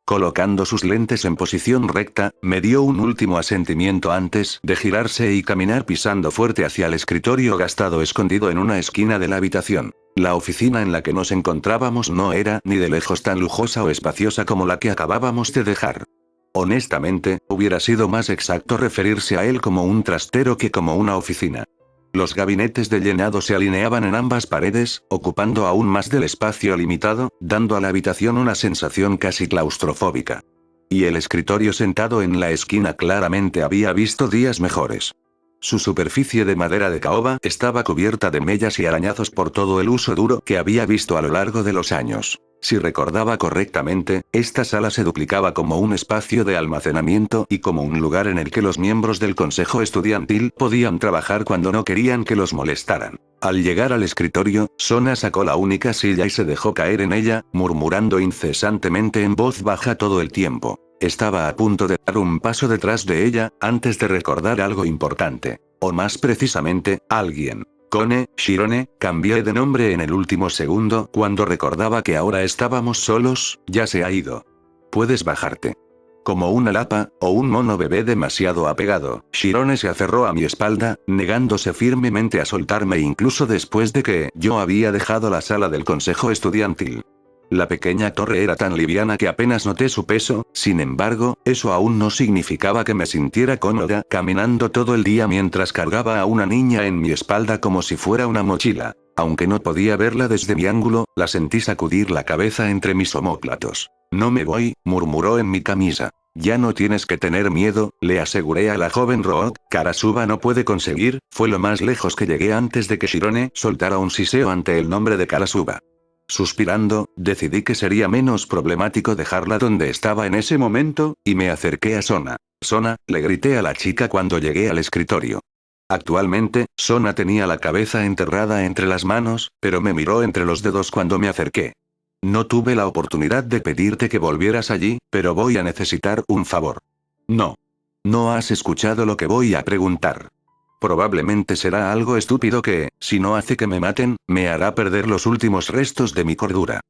Colocando sus lentes en posición recta, me dio un último asentimiento antes de girarse y caminar pisando fuerte hacia el escritorio gastado escondido en una esquina de la habitación. La oficina en la que nos encontrábamos no era ni de lejos tan lujosa o espaciosa como la que acabábamos de dejar. Honestamente, hubiera sido más exacto referirse a él como un trastero que como una oficina. Los gabinetes de llenado se alineaban en ambas paredes, ocupando aún más del espacio limitado, dando a la habitación una sensación casi claustrofóbica. Y el escritorio sentado en la esquina claramente había visto días mejores. Su superficie de madera de caoba estaba cubierta de mellas y arañazos por todo el uso duro que había visto a lo largo de los años. Si recordaba correctamente, esta sala se duplicaba como un espacio de almacenamiento y como un lugar en el que los miembros del consejo estudiantil podían trabajar cuando no querían que los molestaran. Al llegar al escritorio, Sona sacó la única silla y se dejó caer en ella, murmurando incesantemente en voz baja todo el tiempo. Estaba a punto de dar un paso detrás de ella, antes de recordar algo importante. O más precisamente, alguien. Kone, Shirone, cambié de nombre en el último segundo cuando recordaba que ahora estábamos solos, ya se ha ido. Puedes bajarte. Como una lapa, o un mono bebé demasiado apegado, Shirone se aferró a mi espalda, negándose firmemente a soltarme incluso después de que yo había dejado la sala del consejo estudiantil. La pequeña torre era tan liviana que apenas noté su peso, sin embargo, eso aún no significaba que me sintiera cómoda caminando todo el día mientras cargaba a una niña en mi espalda como si fuera una mochila. Aunque no podía verla desde mi ángulo, la sentí sacudir la cabeza entre mis omóplatos. No me voy, murmuró en mi camisa. Ya no tienes que tener miedo, le aseguré a la joven Rook. Karasuba no puede conseguir, fue lo más lejos que llegué antes de que Shirone soltara un siseo ante el nombre de Karasuba. Suspirando, decidí que sería menos problemático dejarla donde estaba en ese momento, y me acerqué a Sona. Sona, le grité a la chica cuando llegué al escritorio. Actualmente, Sona tenía la cabeza enterrada entre las manos, pero me miró entre los dedos cuando me acerqué. No tuve la oportunidad de pedirte que volvieras allí, pero voy a necesitar un favor. No. No has escuchado lo que voy a preguntar. Probablemente será algo estúpido que, si no hace que me maten, me hará perder los últimos restos de mi cordura.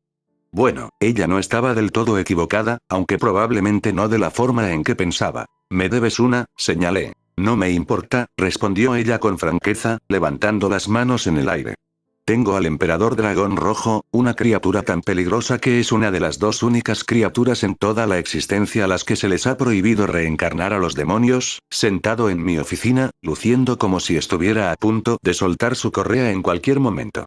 Bueno, ella no estaba del todo equivocada, aunque probablemente no de la forma en que pensaba. Me debes una, señalé. No me importa, respondió ella con franqueza, levantando las manos en el aire. Tengo al emperador dragón rojo, una criatura tan peligrosa que es una de las dos únicas criaturas en toda la existencia a las que se les ha prohibido reencarnar a los demonios, sentado en mi oficina, luciendo como si estuviera a punto de soltar su correa en cualquier momento.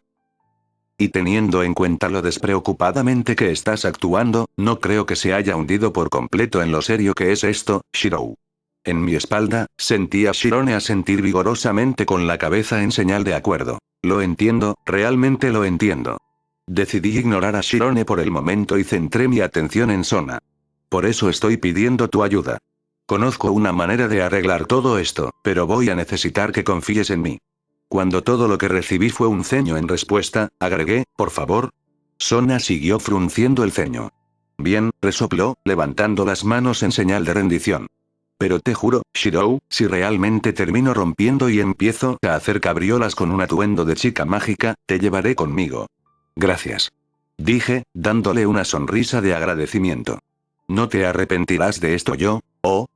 Y teniendo en cuenta lo despreocupadamente que estás actuando, no creo que se haya hundido por completo en lo serio que es esto, Shirou. En mi espalda, sentí a Shirone asentir vigorosamente con la cabeza en señal de acuerdo. Lo entiendo, realmente lo entiendo. Decidí ignorar a Shirone por el momento y centré mi atención en Sona. Por eso estoy pidiendo tu ayuda. Conozco una manera de arreglar todo esto, pero voy a necesitar que confíes en mí. Cuando todo lo que recibí fue un ceño en respuesta, agregué, por favor. Sona siguió frunciendo el ceño. Bien, resopló, levantando las manos en señal de rendición. Pero te juro, Shirou, si realmente termino rompiendo y empiezo a hacer cabriolas con un atuendo de chica mágica, te llevaré conmigo. Gracias. Dije, dándole una sonrisa de agradecimiento. No te arrepentirás de esto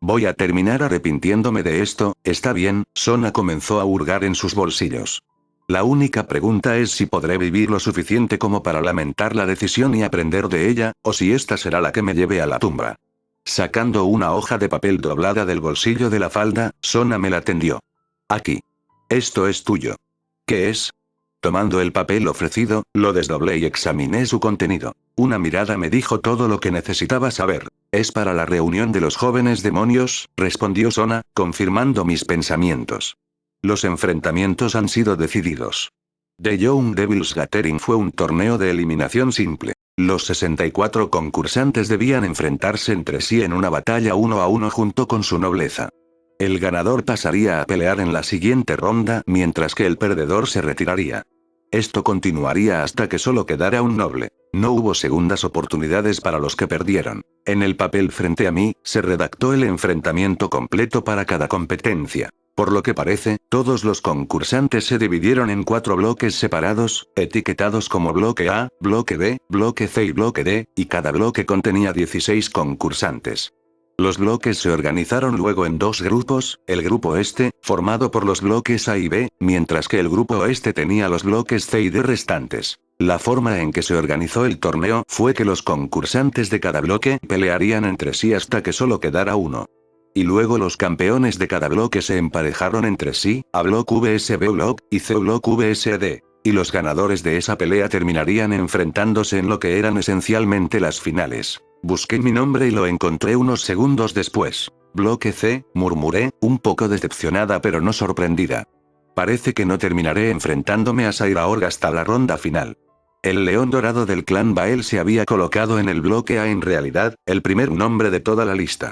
voy a terminar arrepintiéndome de esto, está bien, Sona comenzó a hurgar en sus bolsillos. La única pregunta es si podré vivir lo suficiente como para lamentar la decisión y aprender de ella, o si esta será la que me lleve a la tumba. Sacando una hoja de papel doblada del bolsillo de la falda, Sona me la tendió. Aquí. Esto es tuyo. ¿Qué es? Tomando el papel ofrecido, lo desdoblé y examiné su contenido. Una mirada me dijo todo lo que necesitaba saber. Es para la reunión de los jóvenes demonios, respondió Sona, confirmando mis pensamientos. Los enfrentamientos han sido decididos. The Young Devils Gathering fue un torneo de eliminación simple. Los 64 concursantes debían enfrentarse entre sí en una batalla 1 a 1 junto con su nobleza. El ganador pasaría a pelear en la siguiente ronda, mientras que el perdedor se retiraría. Esto continuaría hasta que solo quedara un noble. No hubo segundas oportunidades para los que perdieron. En el papel frente a mí, se redactó el enfrentamiento completo para cada competencia. Por lo que parece, todos los concursantes se dividieron en 4 bloques separados, etiquetados como bloque A, bloque B, bloque C y bloque D, y cada bloque contenía 16 concursantes. Los bloques se organizaron luego en 2 grupos, el grupo este, formado por los bloques A y B, mientras que el grupo oeste tenía los bloques C y D restantes. La forma en que se organizó el torneo fue que los concursantes de cada bloque pelearían entre sí hasta que solo quedara uno. Y luego los campeones de cada bloque se emparejaron entre sí, A Block vs B Block, y C Block vs D. Y los ganadores de esa pelea terminarían enfrentándose en lo que eran esencialmente las finales. Busqué mi nombre y lo encontré unos segundos después. Bloque C, murmuré, un poco decepcionada pero no sorprendida. Parece que no terminaré enfrentándome a Sairaorg hasta la ronda final. El león dorado del clan Bael se había colocado en el bloque A, en realidad, el primer nombre de toda la lista.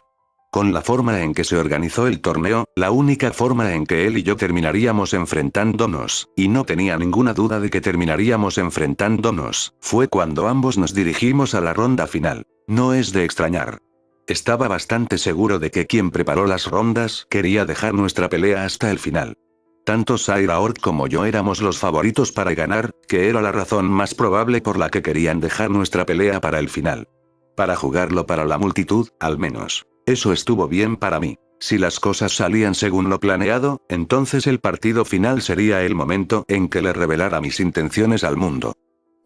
Con la forma en que se organizó el torneo, la única forma en que él y yo terminaríamos enfrentándonos, y no tenía ninguna duda de que terminaríamos enfrentándonos, fue cuando ambos nos dirigimos a la ronda final. No es de extrañar. Estaba bastante seguro de que quien preparó las rondas quería dejar nuestra pelea hasta el final. Tanto Sairaorg como yo éramos los favoritos para ganar, que era la razón más probable por la que querían dejar nuestra pelea para el final. Para jugarlo para la multitud, al menos. Eso estuvo bien para mí. Si las cosas salían según lo planeado, entonces el partido final sería el momento en que le revelara mis intenciones al mundo.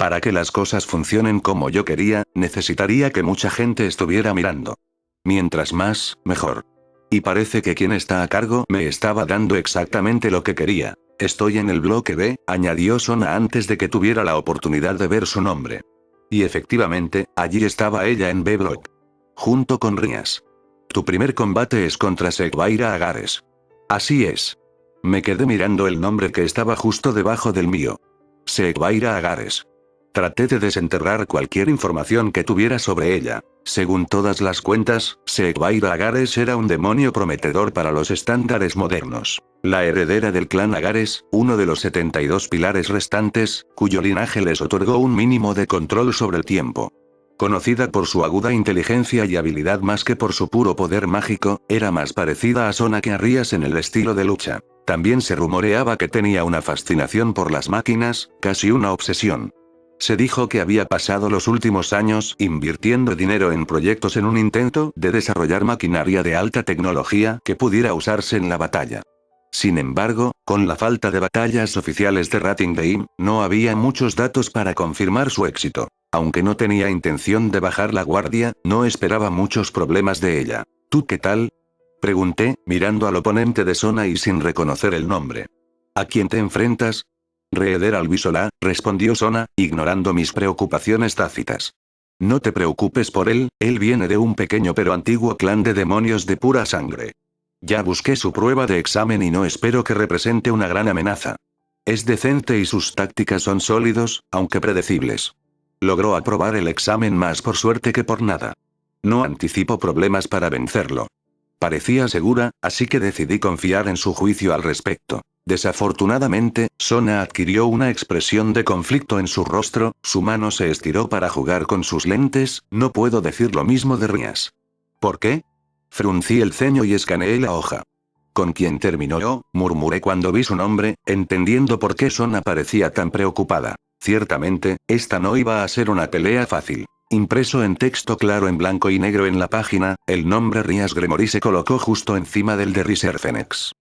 Para que las cosas funcionen como yo quería, necesitaría que mucha gente estuviera mirando. Mientras más, mejor. Y parece que quien está a cargo me estaba dando exactamente lo que quería. Estoy en el bloque B, añadió Sona antes de que tuviera la oportunidad de ver su nombre. Y efectivamente, allí estaba ella en B Block. Junto con Rias. Tu primer combate es contra Sekvaira Agares. Así es. Me quedé mirando el nombre que estaba justo debajo del mío. Sekvaira Agares. Traté de desenterrar cualquier información que tuviera sobre ella. Según todas las cuentas, Sekvaira Agares era un demonio prometedor para los estándares modernos. La heredera del clan Agares, uno de los 72 pilares restantes, cuyo linaje les otorgó un mínimo de control sobre el tiempo. Conocida por su aguda inteligencia y habilidad más que por su puro poder mágico, era más parecida a Sona que a Rias en el estilo de lucha. También se rumoreaba que tenía una fascinación por las máquinas, casi una obsesión. Se dijo que había pasado los últimos años invirtiendo dinero en proyectos en un intento de desarrollar maquinaria de alta tecnología que pudiera usarse en la batalla. Sin embargo, con la falta de batallas oficiales de Rating Game, no había muchos datos para confirmar su éxito. Aunque no tenía intención de bajar la guardia, no esperaba muchos problemas de ella. ¿Tú qué tal? Pregunté, mirando al oponente de Sona y sin reconocer el nombre. ¿A quién te enfrentas? Reeder Albisola, respondió Sona, ignorando mis preocupaciones tácitas. No te preocupes por él viene de un pequeño pero antiguo clan de demonios de pura sangre. Ya busqué su prueba de examen y no espero que represente una gran amenaza. Es decente y sus tácticas son sólidos, aunque predecibles. Logró aprobar el examen más por suerte que por nada. No anticipo problemas para vencerlo. Parecía segura, así que decidí confiar en su juicio al respecto. Desafortunadamente, Sona adquirió una expresión de conflicto en su rostro, su mano se estiró para jugar con sus lentes, no puedo decir lo mismo de Rias. ¿Por qué? Fruncí el ceño y escaneé la hoja. ¿Con quién terminó yo? Murmuré cuando vi su nombre, entendiendo por qué Sona parecía tan preocupada. Ciertamente, esta no iba a ser una pelea fácil. Impreso en texto claro en blanco y negro en la página, el nombre Rias Gremory se colocó justo encima del de Riser Fenix.